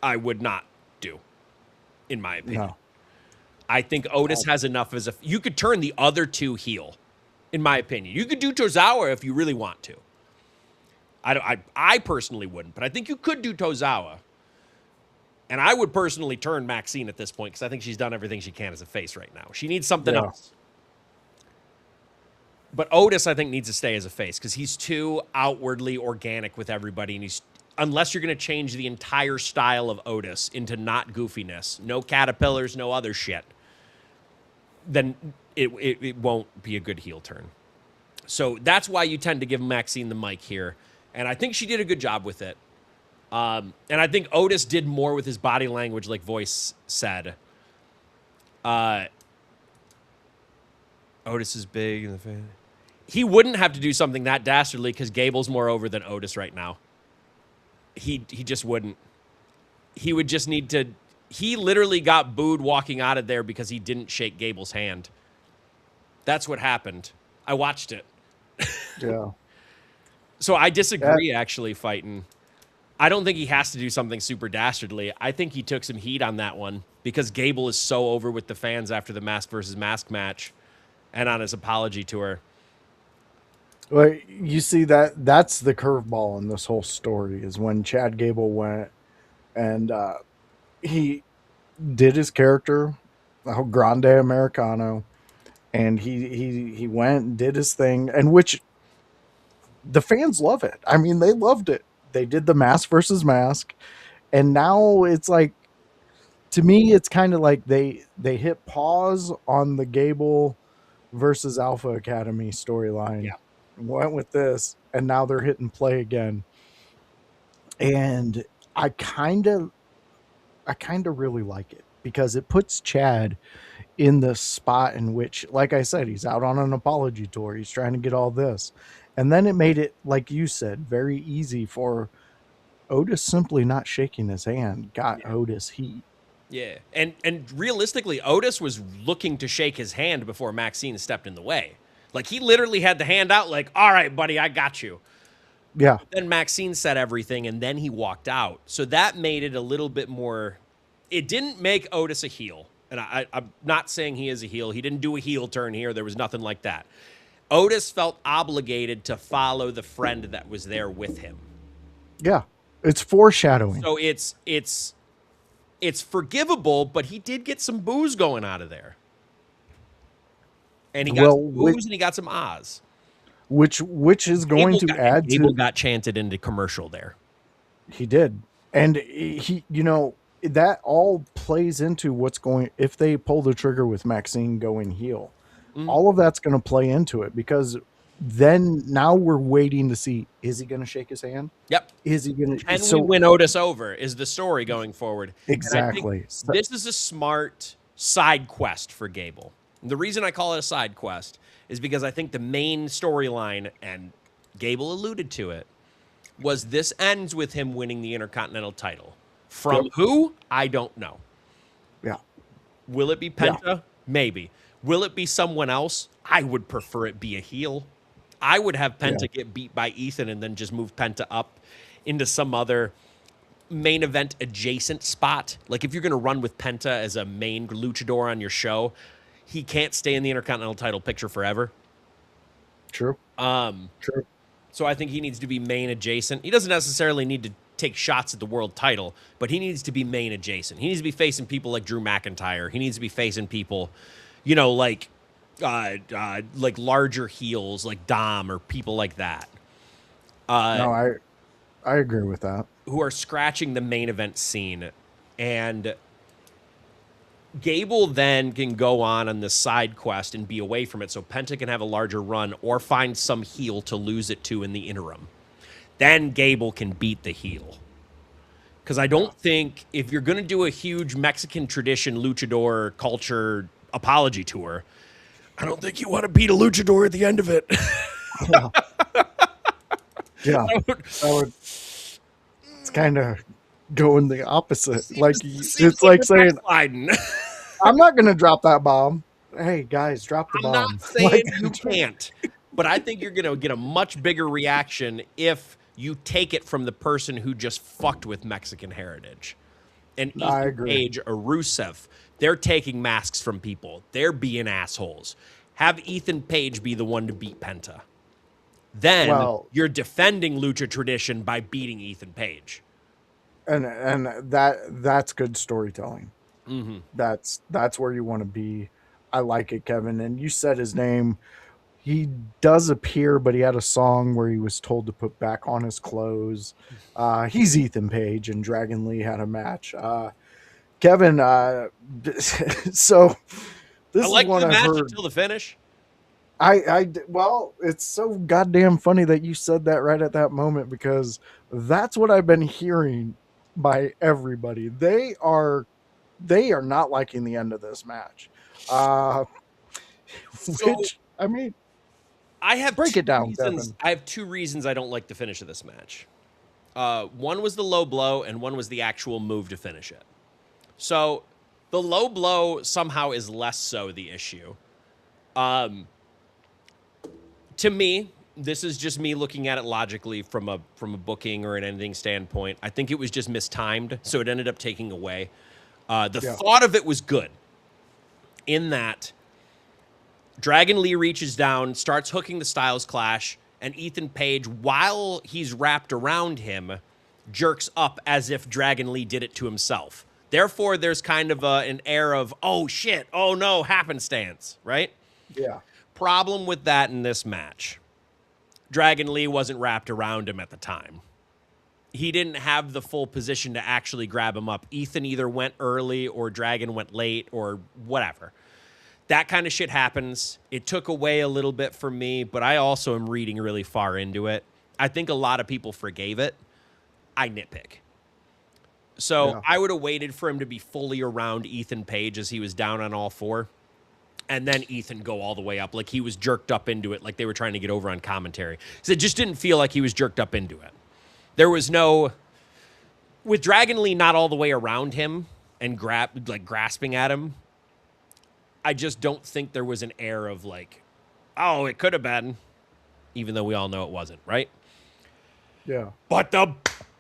B: I would not do, in my opinion. No. I think Otis has enough as you could turn the other two heel, in my opinion. You could do Tozawa if you really want to. I personally wouldn't, but I think you could do Tozawa. And I would personally turn Maxine at this point because I think she's done everything she can as a face right now. She needs something else. But Otis, I think, needs to stay as a face because he's too outwardly organic with everybody. And unless you're going to change the entire style of Otis into not goofiness, no caterpillars, no other shit, then it won't be a good heel turn. So that's why you tend to give Maxine the mic here. And I think she did a good job with it. And I think Otis did more with his body language, like Voice said. Otis is big in the fan. He wouldn't have to do something that dastardly because Gable's more over than Otis right now. He just wouldn't. He would just need to. He literally got booed walking out of there because he didn't shake Gable's hand. That's what happened. I watched it.
A: Yeah.
B: So I disagree, actually, fighting. I don't think he has to do something super dastardly. I think he took some heat on that one because Gable is so over with the fans after the Mask versus Mask match and on his apology tour.
A: Well, you see that's the curveball in this whole story is when Chad Gable went and he did his character, Grande Americano, and he went and did his thing, and which the fans love it. I mean, they loved it. They did the mask versus mask, and now it's like, to me, it's kind of like they hit pause on the Gable versus Alpha Academy storyline,
B: Yeah.
A: went with this, and now they're hitting play again. And I kind of I kind of really like it because it puts Chad in the spot in which, like I said, he's out on an apology tour. He's trying to get all this. And then it made it, like you said, very easy for Otis simply not shaking his hand, got Otis heat.
B: Yeah. And realistically, Otis was looking to shake his hand before Maxine stepped in the way. Like he literally had the hand out, like, all right, buddy, I got you.
A: Yeah.
B: Then Maxine said everything, and then he walked out. So that made it a little bit more. It didn't make Otis a heel. And I'm not saying he is a heel. He didn't do a heel turn here. There was nothing like that. Otis felt obligated to follow the friend that was there with him.
A: Yeah. It's foreshadowing.
B: So it's forgivable, but he did get some booze going out of there. And he got some booze and he got some ahs.
A: Which is going to add to.
B: Gable got chanted into commercial there.
A: He did. And he, that all plays into what's going, if they pull the trigger with Maxine going heel, all of that's going to play into it, because then now we're waiting to see, is he going to shake his hand?
B: Yep.
A: Is he going to?
B: Can we win Otis over is the story going forward.
A: Exactly.
B: This is a smart side quest for Gable. And the reason I call it a side quest is because I think the main storyline, and Gable alluded to it, was this ends with him winning the Intercontinental title. From who? I don't know.
A: Yeah.
B: Will it be Penta? Yeah. Maybe. Will it be someone else? I would prefer it be a heel. I would have Penta get beat by Ethan and then just move Penta up into some other main event adjacent spot. Like if you're going to run with Penta as a main luchador on your show, he can't stay in the Intercontinental title picture forever.
A: True.
B: True. So I think he needs to be main adjacent. He doesn't necessarily need to take shots at the world title, but he needs to be main adjacent. He needs to be facing people like Drew McIntyre. He needs to be facing people, like larger heels like Dom or people like that.
A: No, I agree with that.
B: Who are scratching the main event scene. And Gable then can go on this side quest and be away from it so Penta can have a larger run or find some heel to lose it to in the interim. Then Gable can beat the heel. Because I don't think if you're going to do a huge Mexican tradition luchador culture apology tour, I don't think you want to beat a luchador at the end of it.
A: Yeah. It's kind of going the opposite. Like it's like saying, I'm not going to drop that bomb. Hey guys, drop the bomb.
B: I'm not saying you can't, but I think you're going to get a much bigger reaction if you take it from the person who just fucked with Mexican heritage. And Ethan Page or Rusev, they're taking masks from people. They're being assholes. Have Ethan Page be the one to beat Penta. Then you're defending lucha tradition by beating Ethan Page.
A: And that's good storytelling.
B: Mm-hmm.
A: That's where you want to be. I like it, Kevin. And you said his name. He does appear, but he had a song where he was told to put back on his clothes. He's Ethan Page, and Dragon Lee had a match. Kevin, so this is one I've heard
B: until the finish.
A: Well, it's so goddamn funny that you said that right at that moment, because that's what I've been hearing by everybody. They are not liking the end of this match. Which, I mean,
B: I have
A: break it down, Kevin.
B: I have two reasons I don't like the finish of this match. One was the low blow, and one was the actual move to finish it. So the low blow somehow is less so the issue. To me, this is just me looking at it logically from a booking or an ending standpoint. I think it was just mistimed, so it ended up taking away. Thought of it was good in that Dragon Lee reaches down, starts hooking the Styles Clash, and Ethan Page, while he's wrapped around him, jerks up as if Dragon Lee did it to himself. Therefore, there's kind of an air of, oh shit, oh no, happenstance, right?
A: Yeah.
B: Problem with that in this match. Dragon Lee wasn't wrapped around him at the time. He didn't have the full position to actually grab him up. Ethan either went early or Dragon went late or whatever. That kind of shit happens. It took away a little bit from me, but I also am reading really far into it. I think a lot of people forgave it. I nitpick. So I would have waited for him to be fully around Ethan Page as he was down on all four. And then Ethan go all the way up. Like he was jerked up into it, like they were trying to get over on commentary. So it just didn't feel like he was jerked up into it. There was no... With Dragon Lee not all the way around him and grasping at him, I just don't think there was an air of like, oh, it could have been, even though we all know it wasn't, right?
A: Yeah.
B: But the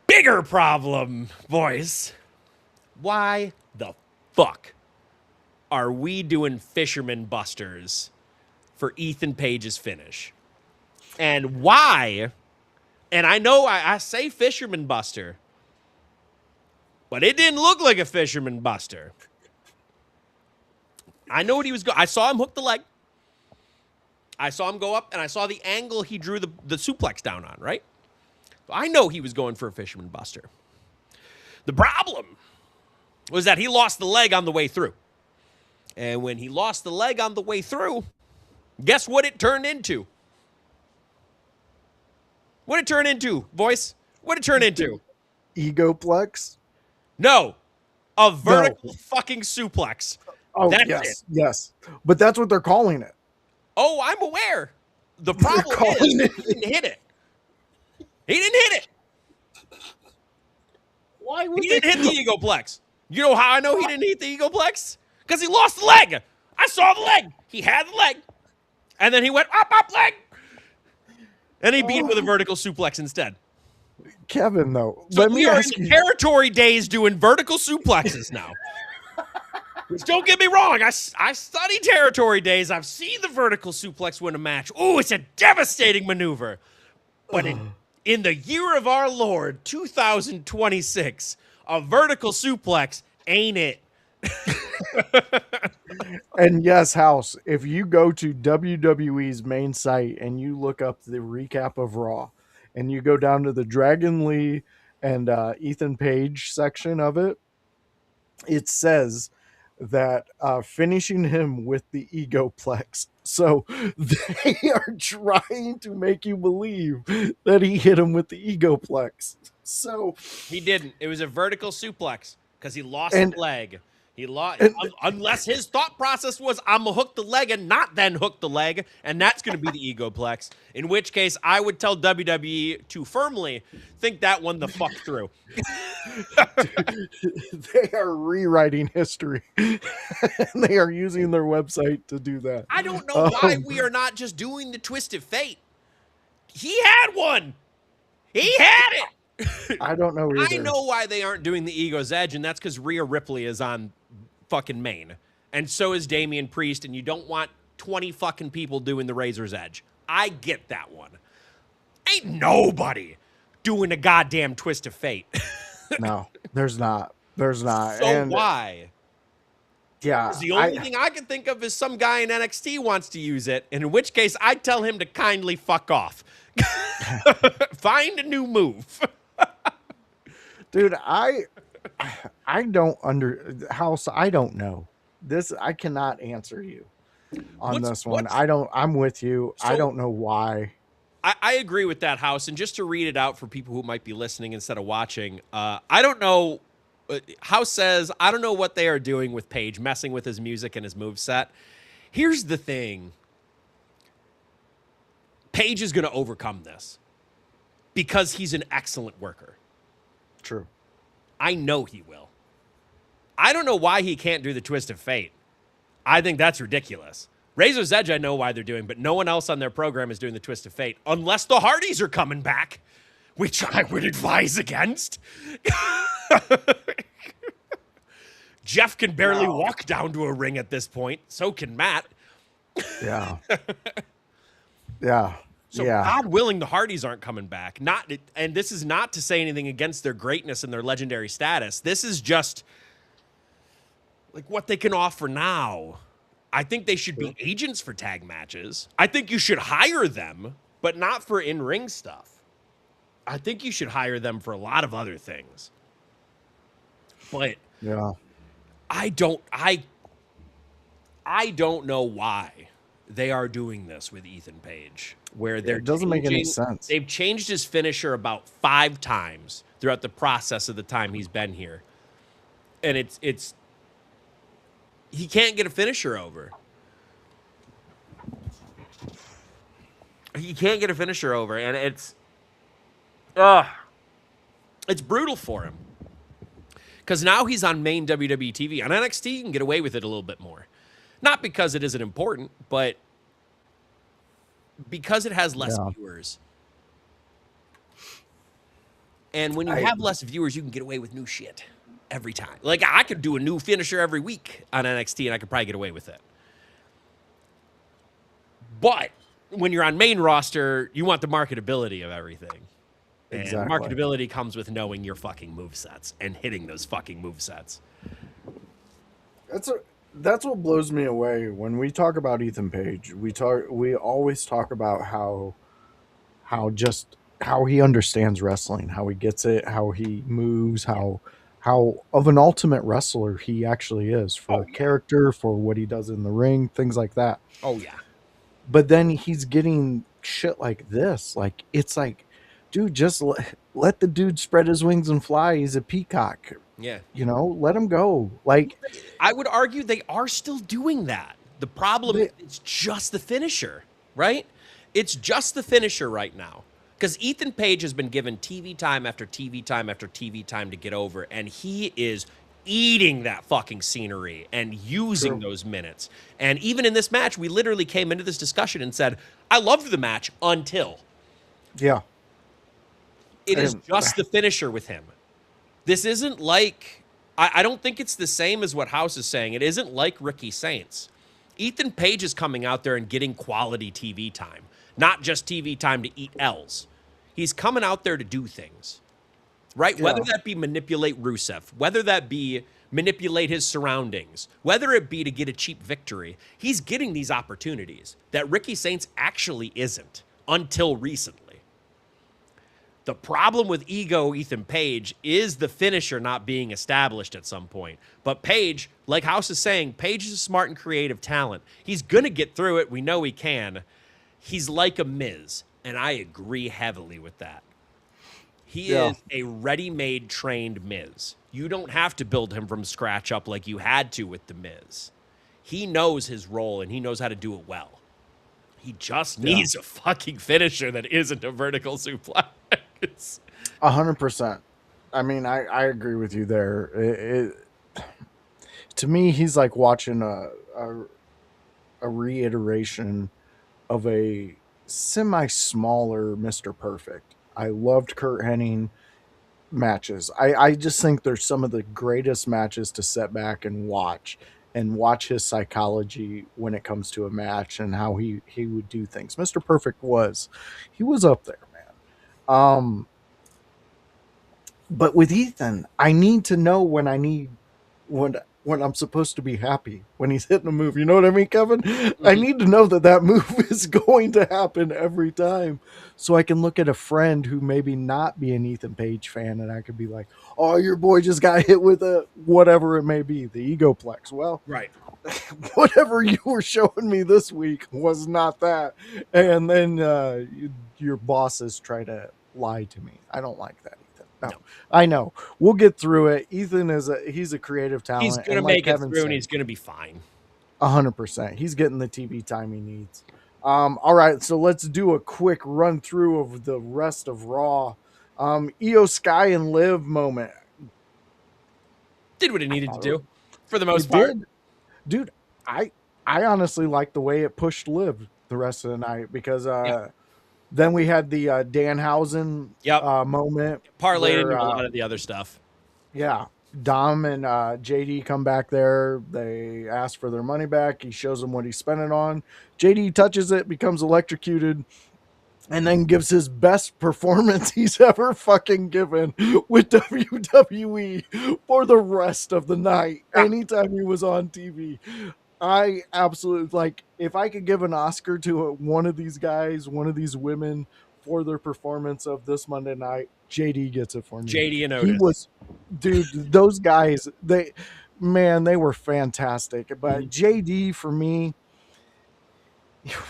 B: bigger problem, boys, why the fuck are we doing Fisherman Busters for Ethan Page's finish? And why, and I know I say Fisherman Buster, but it didn't look like a Fisherman Buster. I know what he was going. I saw him hook the leg. I saw him go up, and I saw the angle he drew the suplex down on, right? So I know he was going for a Fisherman Buster. The problem was that he lost the leg on the way through. And when he lost the leg on the way through, guess what it turned into? What did it turn into, voice? What did it turn into?
A: Egoplex?
B: No. A vertical fucking suplex.
A: Oh,
B: that's
A: yes,
B: it.
A: yes. But that's what they're calling it.
B: Oh, I'm aware. The problem is he didn't hit it. He didn't hit it.
A: Why would
B: he didn't hit the egoplex? You know how I know he didn't hit the egoplex? Because he lost the leg. I saw the leg. He had the leg. And then he went up, leg. And he beat him with a vertical suplex instead.
A: Kevin, though,
B: So
A: let
B: we
A: me
B: are
A: ask
B: in
A: you.
B: territory days doing vertical suplexes now. Which, don't get me wrong, I study territory days. I've seen the vertical suplex win a match. Ooh, it's a devastating maneuver. But in the year of our Lord, 2026, a vertical suplex ain't it.
A: And yes, House, if you go to WWE's main site and you look up the recap of Raw and you go down to the Dragon Lee and Ethan Page section of it, it says that finishing him with the egoplex. So they are trying to make you believe that he hit him with the egoplex. So
B: he didn't. It was a vertical suplex because he lost the leg. He lost, unless his thought process was, I'm going to hook the leg and not then hook the leg, and that's going to be the egoplex, in which case I would tell WWE to firmly think that one the fuck through.
A: They are rewriting history. And they are using their website to do that.
B: I don't know why we are not just doing the twist of fate. He had one. He had it.
A: I don't know either.
B: I know why they aren't doing the Ego's Edge, and that's because Rhea Ripley is on fucking Maine. And so is Damian Priest, and you don't want 20 fucking people doing the Razor's Edge. I get that one. Ain't nobody doing a goddamn twist of fate.
A: No, there's not. There's not.
B: So why?
A: Yeah.
B: The only thing I can think of is some guy in NXT wants to use it, and in which case I'd tell him to kindly fuck off. Find a new move.
A: Dude, I don't House, I don't know. This I cannot answer you on this one. I'm with you. So, I don't know why.
B: I agree with that, House. And just to read it out for people who might be listening instead of watching, I don't know. House says, I don't know what they are doing with Page, messing with his music and his moveset. Here's the thing. Page is going to overcome this because he's an excellent worker.
A: True.
B: I know he will. I don't know why he can't do the twist of fate. I think that's ridiculous. Razor's Edge, I know why they're doing, but no one else on their program is doing the twist of fate unless the Hardys are coming back, which I would advise against. Jeff can barely walk down to a ring at this point. So can Matt.
A: Yeah. Yeah.
B: So God willing, the Hardys aren't coming back. And this is not to say anything against their greatness and their legendary status. This is just like what they can offer now. I think they should be agents for tag matches. I think you should hire them, but not for in-ring stuff. I think you should hire them for a lot of other things. But
A: Yeah.
B: I don't know why they are doing this with Ethan Page, where
A: It doesn't make any sense.
B: They've changed his finisher about 5 times throughout the process of the time he's been here. And it's he can't get a finisher over. He can't get a finisher over, and it's brutal for him. Because now he's on main WWE TV. On NXT, you can get away with it a little bit more. Not because it isn't important, but because it has less viewers. And when you have less viewers, you can get away with new shit every time. Like, I could do a new finisher every week on NXT, and I could probably get away with it. But when you're on main roster, you want the marketability of everything.
A: Exactly.
B: And marketability comes with knowing your fucking movesets and hitting those fucking movesets.
A: That's what blows me away when we talk about Ethan Page. We always talk about how he understands wrestling, how he gets it, how he moves, how of an ultimate wrestler he actually is for character, for what he does in the ring, things like that.
B: Oh yeah.
A: But then he's getting shit like this. Like, it's like, dude, just let the dude spread his wings and fly. He's a peacock.
B: Yeah.
A: You know, let him go. Like,
B: I would argue they are still doing that. The problem is it's just the finisher, right? It's just the finisher right now. Because Ethan Page has been given TV time after TV time after TV time to get over, and he is eating that fucking scenery and using those minutes. And even in this match, we literally came into this discussion and said, I loved the match until.
A: Yeah.
B: It is just the finisher with him. This isn't like, I don't think it's the same as what House is saying. It isn't like Ricky Saints. Ethan Page is coming out there and getting quality TV time, not just TV time to eat L's. He's coming out there to do things, right? Yeah. Whether that be manipulate Rusev, whether that be manipulate his surroundings, whether it be to get a cheap victory, he's getting these opportunities that Ricky Saints actually isn't until recently. The problem with ego Ethan Page is the finisher not being established at some point. But Page, like House is saying, Page is a smart and creative talent. He's going to get through it. We know he can. He's like a Miz, and I agree heavily with that. He is a ready-made trained Miz. You don't have to build him from scratch up like you had to with the Miz. He knows his role, and he knows how to do it well. He just needs a fucking finisher that isn't a vertical suplex.
A: 100%. I mean, I agree with you there. To me, he's like watching a reiteration of a semi-smaller Mr. Perfect. I loved Kurt Hennig matches. I just think they're some of the greatest matches to sit back and watch his psychology when it comes to a match and how he would do things. Mr. Perfect was up there, man. But with Ethan, I need to know when I'm supposed to be happy when he's hitting a move. You know what I mean, Kevin? Mm-hmm. I need to know that move is going to happen every time, so I can look at a friend who maybe not be an Ethan Page fan, and I could be like, "Oh, your boy just got hit with a whatever it may be, the egoplex." Well,
B: right.
A: Whatever you were showing me this week was not that, and then your bosses try to lie to me. I don't like that. No. I know. We'll get through it. Ethan he's a creative talent.
B: He's going to make it through, and he's going to be fine.
A: 100%. He's getting the TV time he needs. All right, so let's do a quick run through of the rest of Raw. Io Sky and Liv moment.
B: Did what it needed to do for the most part.
A: Dude, I honestly like the way it pushed Liv the rest of the night because then we had the Danhausen moment.
B: Parlayed into a lot of the other stuff.
A: Yeah. Dom and JD come back there. They ask for their money back. He shows them what he spent it on. JD touches it, becomes electrocuted. and then gives his best performance he's ever fucking given with WWE for the rest of the night.
B: Yeah.
A: Anytime he was on TV, I absolutely like if I could give an Oscar to one of these guys, one of these women for their performance of this Monday night, JD gets it for me.
B: JD and
A: He
B: Otis.
A: was, dude, those guys, they were fantastic. But
B: Mhm.
A: JD for me,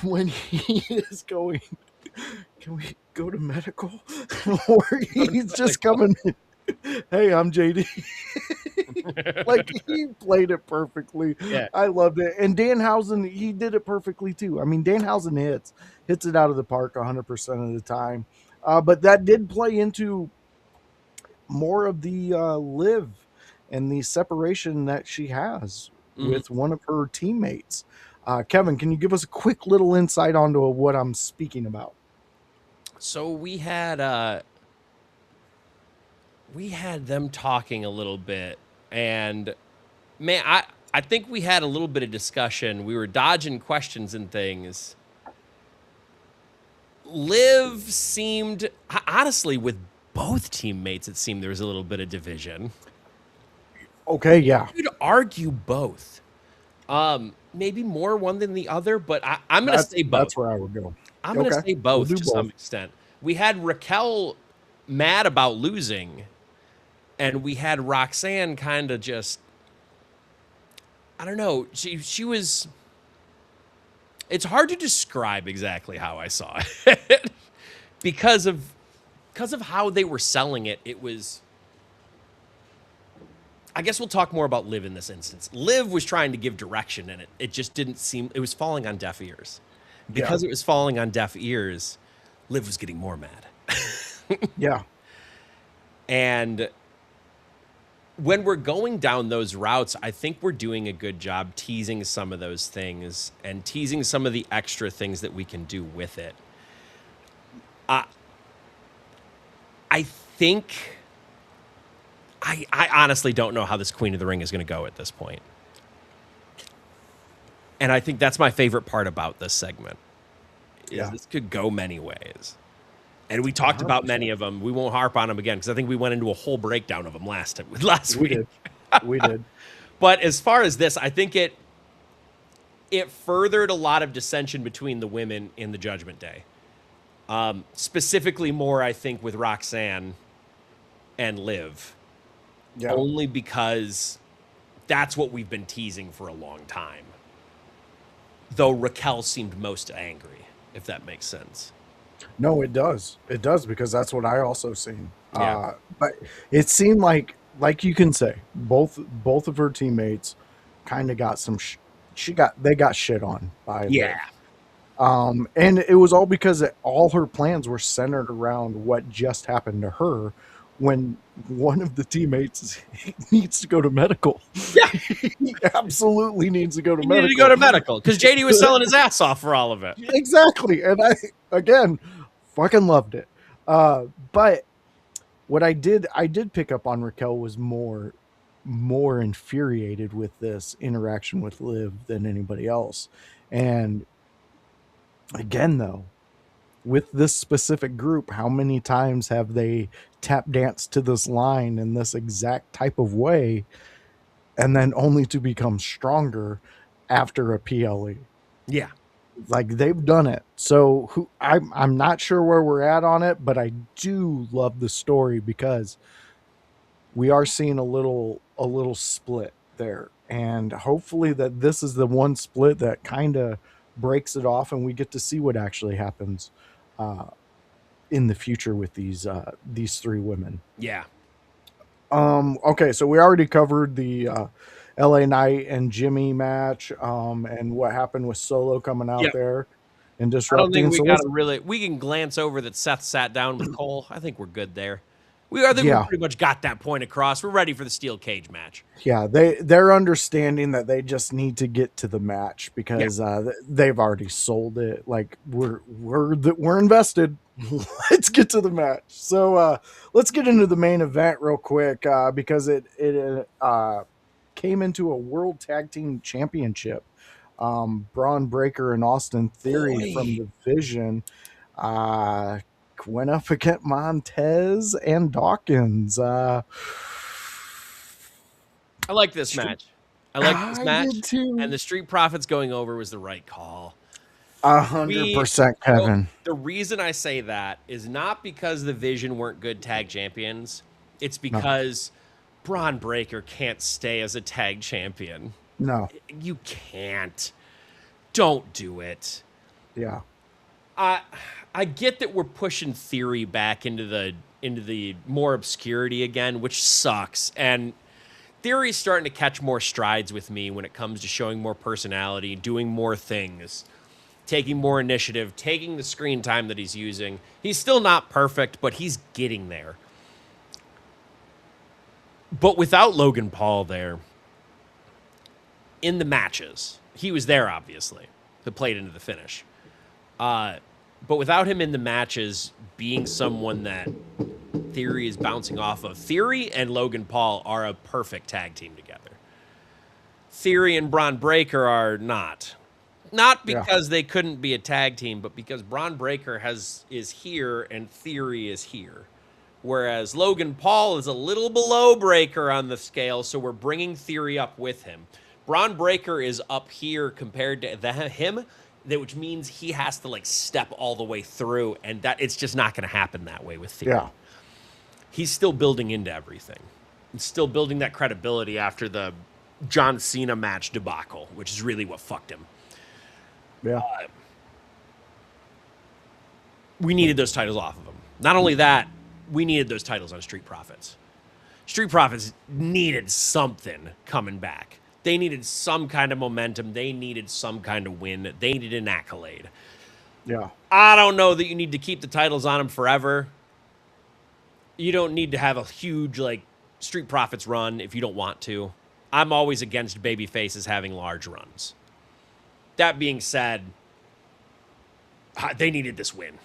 A: when he is going, can we go to medical? Or he's just coming in, hey, I'm JD. Like he played it perfectly.
B: Yeah.
A: I loved it. And Danhausen, he did it perfectly too. I mean, Danhausen hits it out of the park 100% of the time. But that did play into more of the live and the separation that she has
B: Mhm.
A: with one of her teammates. Kevin, can you give us a quick little insight onto what I'm speaking about?
B: So we had them talking a little bit, and man, I think we had a little bit of discussion. We were dodging questions and things. Liv seemed honestly with both teammates, it seemed there was a little bit of division.
A: Okay, yeah.
B: You'd argue both. Maybe more one than the other, but I'm gonna say both.
A: That's where I would go.
B: I'm gonna
A: Okay,
B: say
A: we'll
B: both
A: do
B: to some
A: both.
B: extent. We had Raquel mad about losing, and we had Roxanne kind of just I don't know. She was. It's hard to describe exactly how I saw it because of how they were selling it. It was. I guess we'll talk more about Liv in this instance. Liv was trying to give direction, and it just didn't seem. It was falling on deaf ears.
A: Yeah,
B: Because it was falling on deaf ears, Liv was getting more mad.
A: yeah,
B: And when we're going down those routes, I think we're doing a good job teasing some of those things and teasing some of the extra things that we can do with it. I I think I honestly don't know how this Queen of the Ring is going to go at this point. And I think that's my favorite part about this segment is
A: yeah.
B: this could go many ways. And we talked about many
A: 100%.
B: of them. We won't harp on them again because I think we went into a whole breakdown of them last
A: We
B: week.
A: did. We did.
B: But as far as this, I think it furthered a lot of dissension between the women in the Judgment Day. Specifically, more I think with Roxanne and Liv,
A: Yeah.
B: only because that's what we've been teasing for a long time. Though Raquel seemed most angry, if that makes sense.
A: No, it does. It does because that's what I also seen.
B: Yeah.
A: But it seemed like you can say both of her teammates kind of got some. They got shit on by
B: Yeah.
A: Liv. And it was all because all her plans were centered around what just happened to her when one of the teammates needs to go to medical.
B: Yeah.
A: He absolutely needs to go to
B: He needed to go
A: medical.
B: to medical because JD was selling his ass off for all of it.
A: Exactly. And I, again, fucking loved it. But what I did pick up on Raquel was more infuriated with this interaction with Liv than anybody else. And again, though, with this specific group, how many times have they tap danced to this line in this exact type of way and then only to become stronger after a PLE?
B: Yeah.
A: Like they've done it. So I'm not sure where we're at on it, but I do love the story because we are seeing a little split there. And hopefully that this is the one split that kind of breaks it off and we get to see what actually happens uh, in the future with these three women.
B: Yeah.
A: Okay, so we already covered the LA Knight and Jimmy match, and what happened with Solo coming out
B: Yeah.
A: there and
B: I don't think
A: disrupting.
B: we
A: So
B: got
A: let's
B: to really. We can glance over that Seth sat down with Cole. I think we're good there. I think we
A: yeah,
B: pretty much got that point across. We're ready for the steel cage match.
A: yeah, they're understanding that they just need to get to the match
B: Yeah.
A: because they've already sold it. Like we're invested. Let's get to the match. So let's get into the main event real quick because it came into a World Tag Team Championship. Braun Breaker and Austin Theory from
B: Boy.
A: the Vision Went up against Montez and Dawkins.
B: I like this
A: Street,
B: match. I like this
A: I
B: match,
A: did
B: and
A: too.
B: the Street Profits going over was the right call.
A: A hundred
B: We
A: percent,
B: so
A: Kevin.
B: the reason I say that is not because the Vision weren't good tag champions. It's
A: No,
B: because Braun Breaker can't stay as a tag champion.
A: no,
B: You can't. Don't do it.
A: yeah,
B: I I get that we're pushing Theory back into the more obscurity again, which sucks. And Theory's starting to catch more strides with me when it comes to showing more personality, doing more things, taking more initiative, taking the screen time that he's using. He's still not perfect, but he's getting there. But without Logan Paul there in the matches, he was there obviously, that played into the finish. But without him in the matches, being someone that Theory is bouncing off of, Theory and Logan Paul are a perfect tag team together. Theory and Braun Breaker are not. Not
A: yeah,
B: because they couldn't be a tag team, but because Braun Breaker is here and Theory is here. Whereas Logan Paul is a little below Breaker on the scale, so we're bringing Theory up with him. Braun Breaker is up here compared to him, which means he has to like step all the way through, and that it's just not going to happen that way with Theory.
A: yeah,
B: He's still building into everything. He's still building that credibility after the John Cena match debacle, which is really what fucked him.
A: yeah,
B: We needed those titles off of him. Not only that, we needed those titles on Street Profits. Street Profits needed something coming back. They needed some kind of momentum. They needed some kind of win. They needed an accolade.
A: yeah,
B: I don't know that you need to keep the titles on them forever. You don't need to have a huge like Street Profits run if you don't want to. I'm always against baby faces having large runs. That being said, they needed this win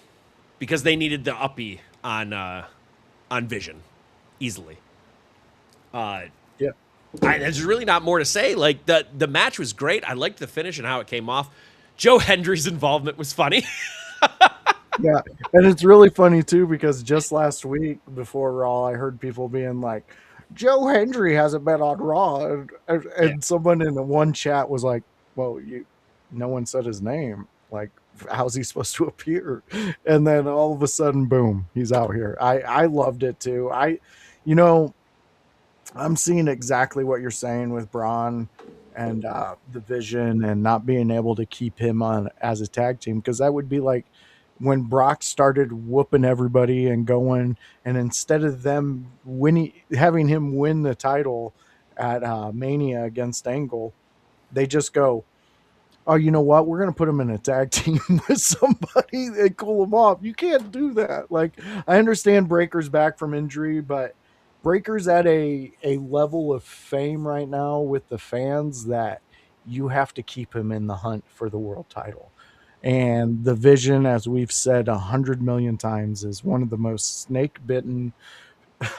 B: because they needed the uppie on Vision easily.
A: yeah.
B: There's really not more to say. Like the match was great. I liked the finish and how it came off. Joe Hendry's involvement was funny.
A: Yeah, and it's really funny too because just last week before Raw, I heard people being like, "Joe Hendry hasn't been on Raw,"
B: Yeah.
A: and someone in the one chat was like, "Well, no one said his name. Like, how's he supposed to appear?" And then all of a sudden, boom, he's out here. I loved it too. You know, I'm seeing exactly what you're saying with Braun and the Vision and not being able to keep him on as a tag team because that would be like when Brock started whooping everybody and going, and instead of them winning, having him win the title at Mania against Angle, they just go, "Oh, you know what? We're going to put him in a tag team with somebody and cool him off." You can't do that. Like, I understand Breaker's back from injury, but Breaker's at a level of fame right now with the fans that you have to keep him in the hunt for the world title. And the Vision, as we've said 100 million times, is one of the most snake bitten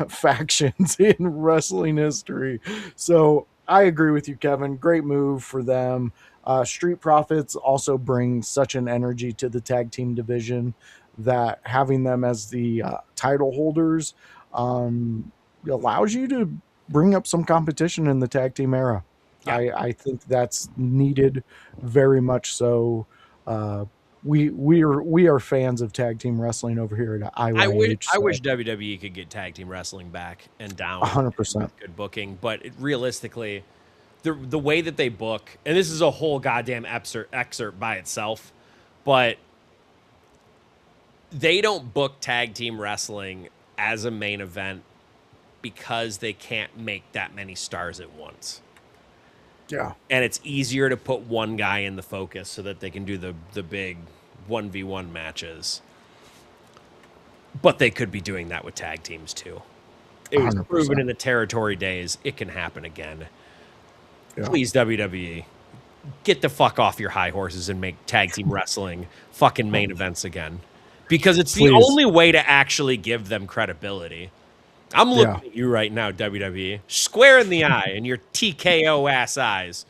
A: factions in wrestling history. So I agree with you, Kevin. Great move for them. Street Profits also bring such an energy to the tag team division that having them as the title holders um, allows you to bring up some competition in the tag team era.
B: Yeah.
A: I think that's needed very much so. Uh, we are fans of tag team wrestling over here at IYH.
B: I
A: So
B: wish WWE could get tag team wrestling back and down
A: 100%.
B: with good booking, but realistically, the way that they book, and this is a whole goddamn excerpt by itself, but they don't book tag team wrestling as a main event because they can't make that many stars at once.
A: Yeah.
B: And it's easier to put one guy in the focus so that they can do the big 1v1 matches. But they could be doing that with tag teams too. It was
A: 100%.
B: proven in the territory days. It can happen again.
A: Yeah.
B: Please, WWE, get the fuck off your high horses and make tag team wrestling fucking main events again. Because it's the
A: Please.
B: only way to actually give them credibility. I'm looking
A: Yeah.
B: at you right now, WWE. Square in the eye and your TKO ass eyes.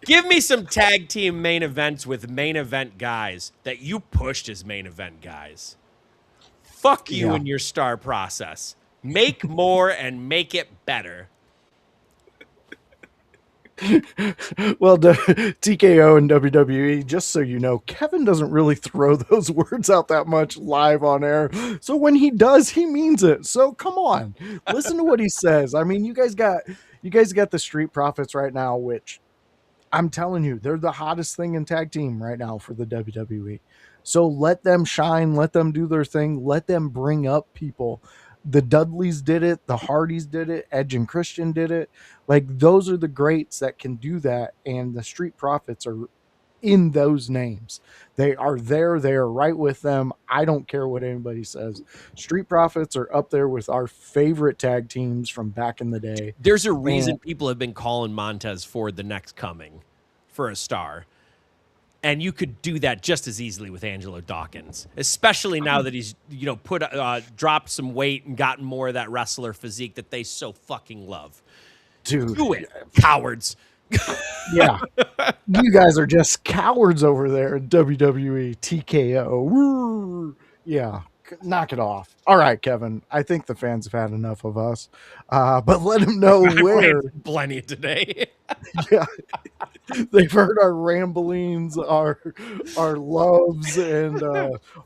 B: Give me some tag team main events with main event guys that you pushed as main event guys. Fuck you
A: Yeah.
B: and your star process. Make more and make it better.
A: Well, TKO and WWE, just so you know, Kevin doesn't really throw those words out that much live on air. So when he does, he means it. So come on, listen to what he says. I mean, you guys got the Street Profits right now, which I'm telling you, they're the hottest thing in tag team right now for the WWE. So let them shine, let them do their thing, let them bring up people. The Dudleys did it, the Hardys did it, Edge and Christian did it. Like those are the greats that can do that, and the Street Profits are in those names. They are there, they are right with them. I don't care what anybody says. Street Profits are up there with our favorite tag teams from back in the day.
B: There's a
A: And
B: reason people have been calling Montez Ford the next coming for a star. And you could do that just as easily with Angelo Dawkins, especially now that he's, put dropped some weight and gotten more of that wrestler physique that they so fucking love.
A: dude,
B: Do it, cowards.
A: yeah. You guys are just cowards over there at WWE TKO. Woo. Yeah, knock it off. All right, Kevin. I think the fans have had enough of us. But let them know
B: I
A: where.
B: ranted plenty today.
A: Yeah, they've heard our ramblings, our loves, and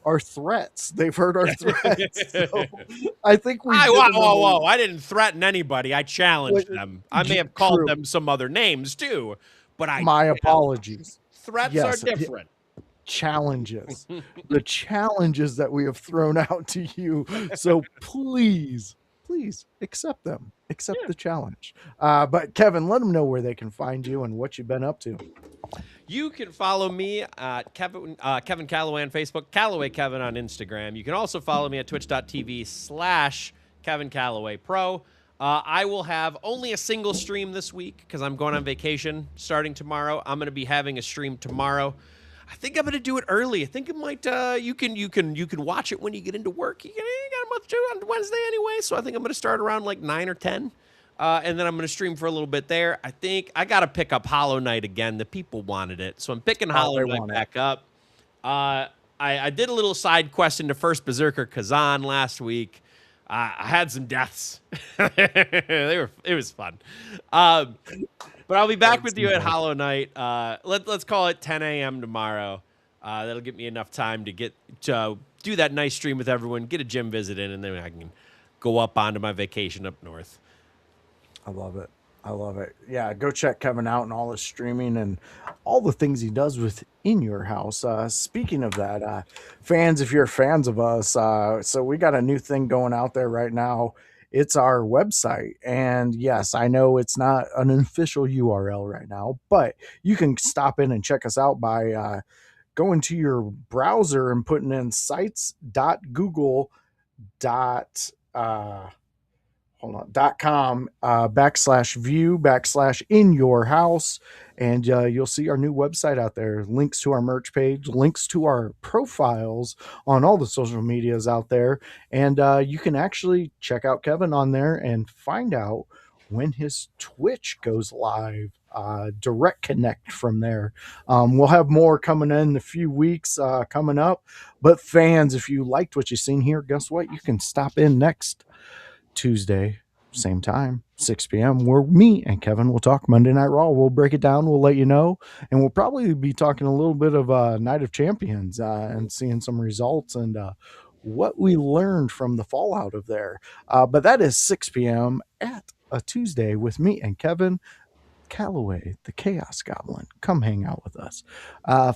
A: our threats. They've heard our threats. So I think we've
B: Whoa,
A: given them
B: whoa, whoa. I didn't threaten anybody. I
A: what,
B: challenged them. I may have called
A: true.
B: them some other names too, but I
A: My
B: challenged.
A: apologies.
B: Threats are
A: Yes,
B: different.
A: challenges, the challenges that we have thrown out to you. So please accept them, accept
B: Yeah.
A: the challenge. But Kevin, let them know where they can find you and what you've been up to.
B: You can follow me at Kevin Kalloway on Facebook, Kalloway Kevin on Instagram. You can also follow me at twitch.tv/Kevin Kalloway Pro. I will have only a single stream this week because I'm going on vacation starting tomorrow. I'm going to be having a stream tomorrow. I think I'm going to do it early. I think it might. You can watch it when you get into work. You got a month to do on Wednesday anyway, so I think I'm going to start around like 9 or 10. And then I'm going to stream for a little bit there. I think I got to pick up Hollow Knight again. The people wanted it. So I'm picking Hollow Knight back up. I did a little side quest into First Berserker Kazan last week. I had some deaths. It was fun. But I'll be back with you at Hollow Knight. Let's call it 10 a.m. tomorrow. That'll give me enough time to get to do that nice stream with everyone, get a gym visit in, and then I can go up onto my vacation up north.
A: I love it. I love it. Yeah, go check Kevin out and all his streaming and all the things he does within your house. Speaking of that, fans, if you're fans of us, so we got a new thing going out there right now. It's our website. And yes, I know it's not an official URL right now, but you can stop in and check us out by going to your browser and putting in sites.google hold on .com /view /in your house, and you'll see our new website out there, links to our merch page, links to our profiles on all the social medias out there, and you can actually check out Kevin on there and find out when his Twitch goes live. Direct connect from there. We'll have more coming in a few weeks coming up, but fans, if you liked what you've seen here, guess what, you can stop in next Tuesday, same time, 6 p.m., where me and Kevin will talk Monday Night Raw. We'll break it down. We'll let you know. And we'll probably be talking a little bit of Night of Champions and seeing some results and what we learned from the fallout of there. But that is 6 p.m. at a Tuesday with me and Kevin Kalloway, the Chaos Goblin. Come hang out with us.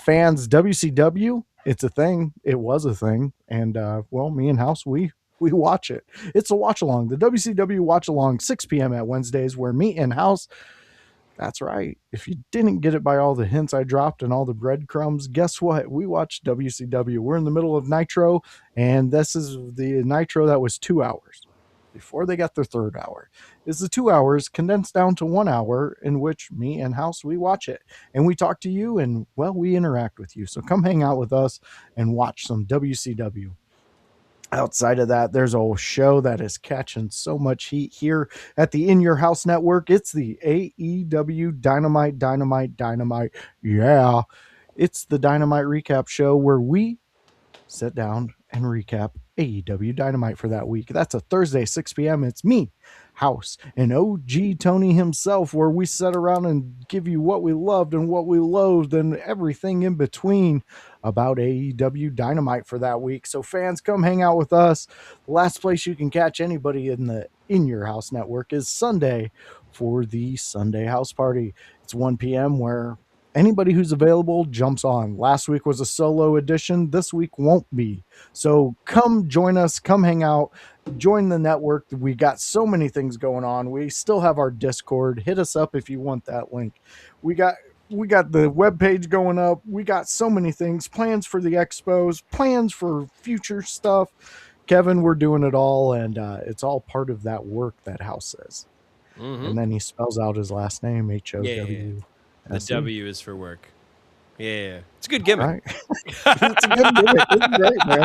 A: Fans, WCW, it's a thing. It was a thing. And, well, me and House, we watch it. It's a watch along. The WCW watch along, 6 p.m. at Wednesdays, where me and House, that's right. If you didn't get it by all the hints I dropped and all the breadcrumbs, guess what? We watched WCW. We're in the middle of Nitro, and this is the Nitro that was 2 hours before they got their third hour. Is the 2 hours condensed down to 1 hour in which me and House, we watch it and we talk to you and, well, we interact with you. So come hang out with us and watch some WCW. Outside of that, there's a show that is catching so much heat here at the In Your House Network. It's the AEW Dynamite. Yeah, it's the Dynamite recap show where we sit down and recap AEW Dynamite for that week. That's a Thursday, 6 p.m. It's me, House, and OG Tony himself, where we sit around and give you what we loved and what we loathed and everything in between about AEW Dynamite for that week. So fans, come hang out with us. The last place you can catch anybody in the In Your House Network is Sunday for the Sunday House Party. It's 1 p.m. where anybody who's available jumps on. Last week was a solo edition. This week won't be. So come join us, come hang out, join the network. We got so many things going on. We still have our Discord. Hit us up if you want that link. We got the webpage going up. We got so many things, plans for the expos, plans for future stuff. Kevin, we're doing it all, and it's all part of that work that House says.
B: Mm-hmm.
A: And then he spells out his last name, H-O-W.
B: The W is for work. Yeah. It's a good gimmick.
A: Right. It's a good gimmick. It's great, man.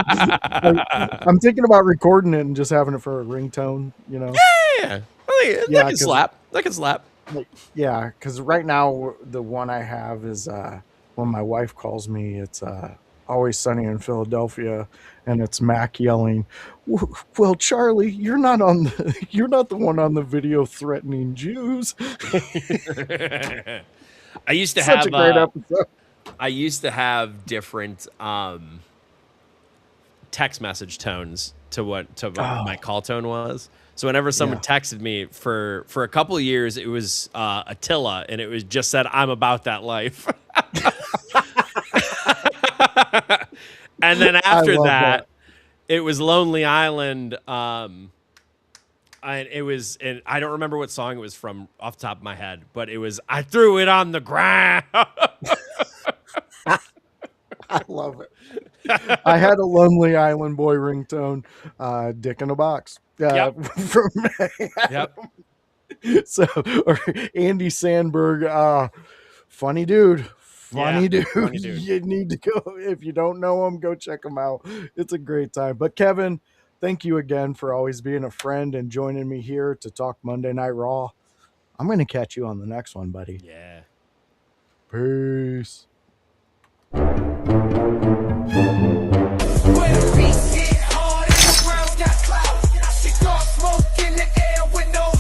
A: Like, I'm thinking about recording it and just having it for a ringtone, you know?
B: Yeah. That can slap. That can slap.
A: Like, yeah, because right now the one I have is when my wife calls me, it's Always Sunny in Philadelphia, and it's Mac yelling, "Well, Charlie, you're not the one on the video threatening Jews."
B: I used to
A: Such
B: have
A: a great episode.
B: I used to have different text message tones to what my call tone was. So whenever someone texted me for a couple of years, it was Attila, and it was just said, "I'm about that life." And then after that, it was Lonely Island. It was, and I don't remember what song it was from off the top of my head, but it was, "I threw it on the ground."
A: I love it. I had a Lonely Island Boy ringtone, Dick in a Box. From
B: Yep.
A: So, or Andy Sandberg, funny dude. Funny dude. You need to go. If you don't know him, go check him out. It's a great time. But Kevin, thank you again for always being a friend and joining me here to talk Monday Night Raw. I'm going to catch you on the next one, buddy.
B: Yeah.
A: Peace.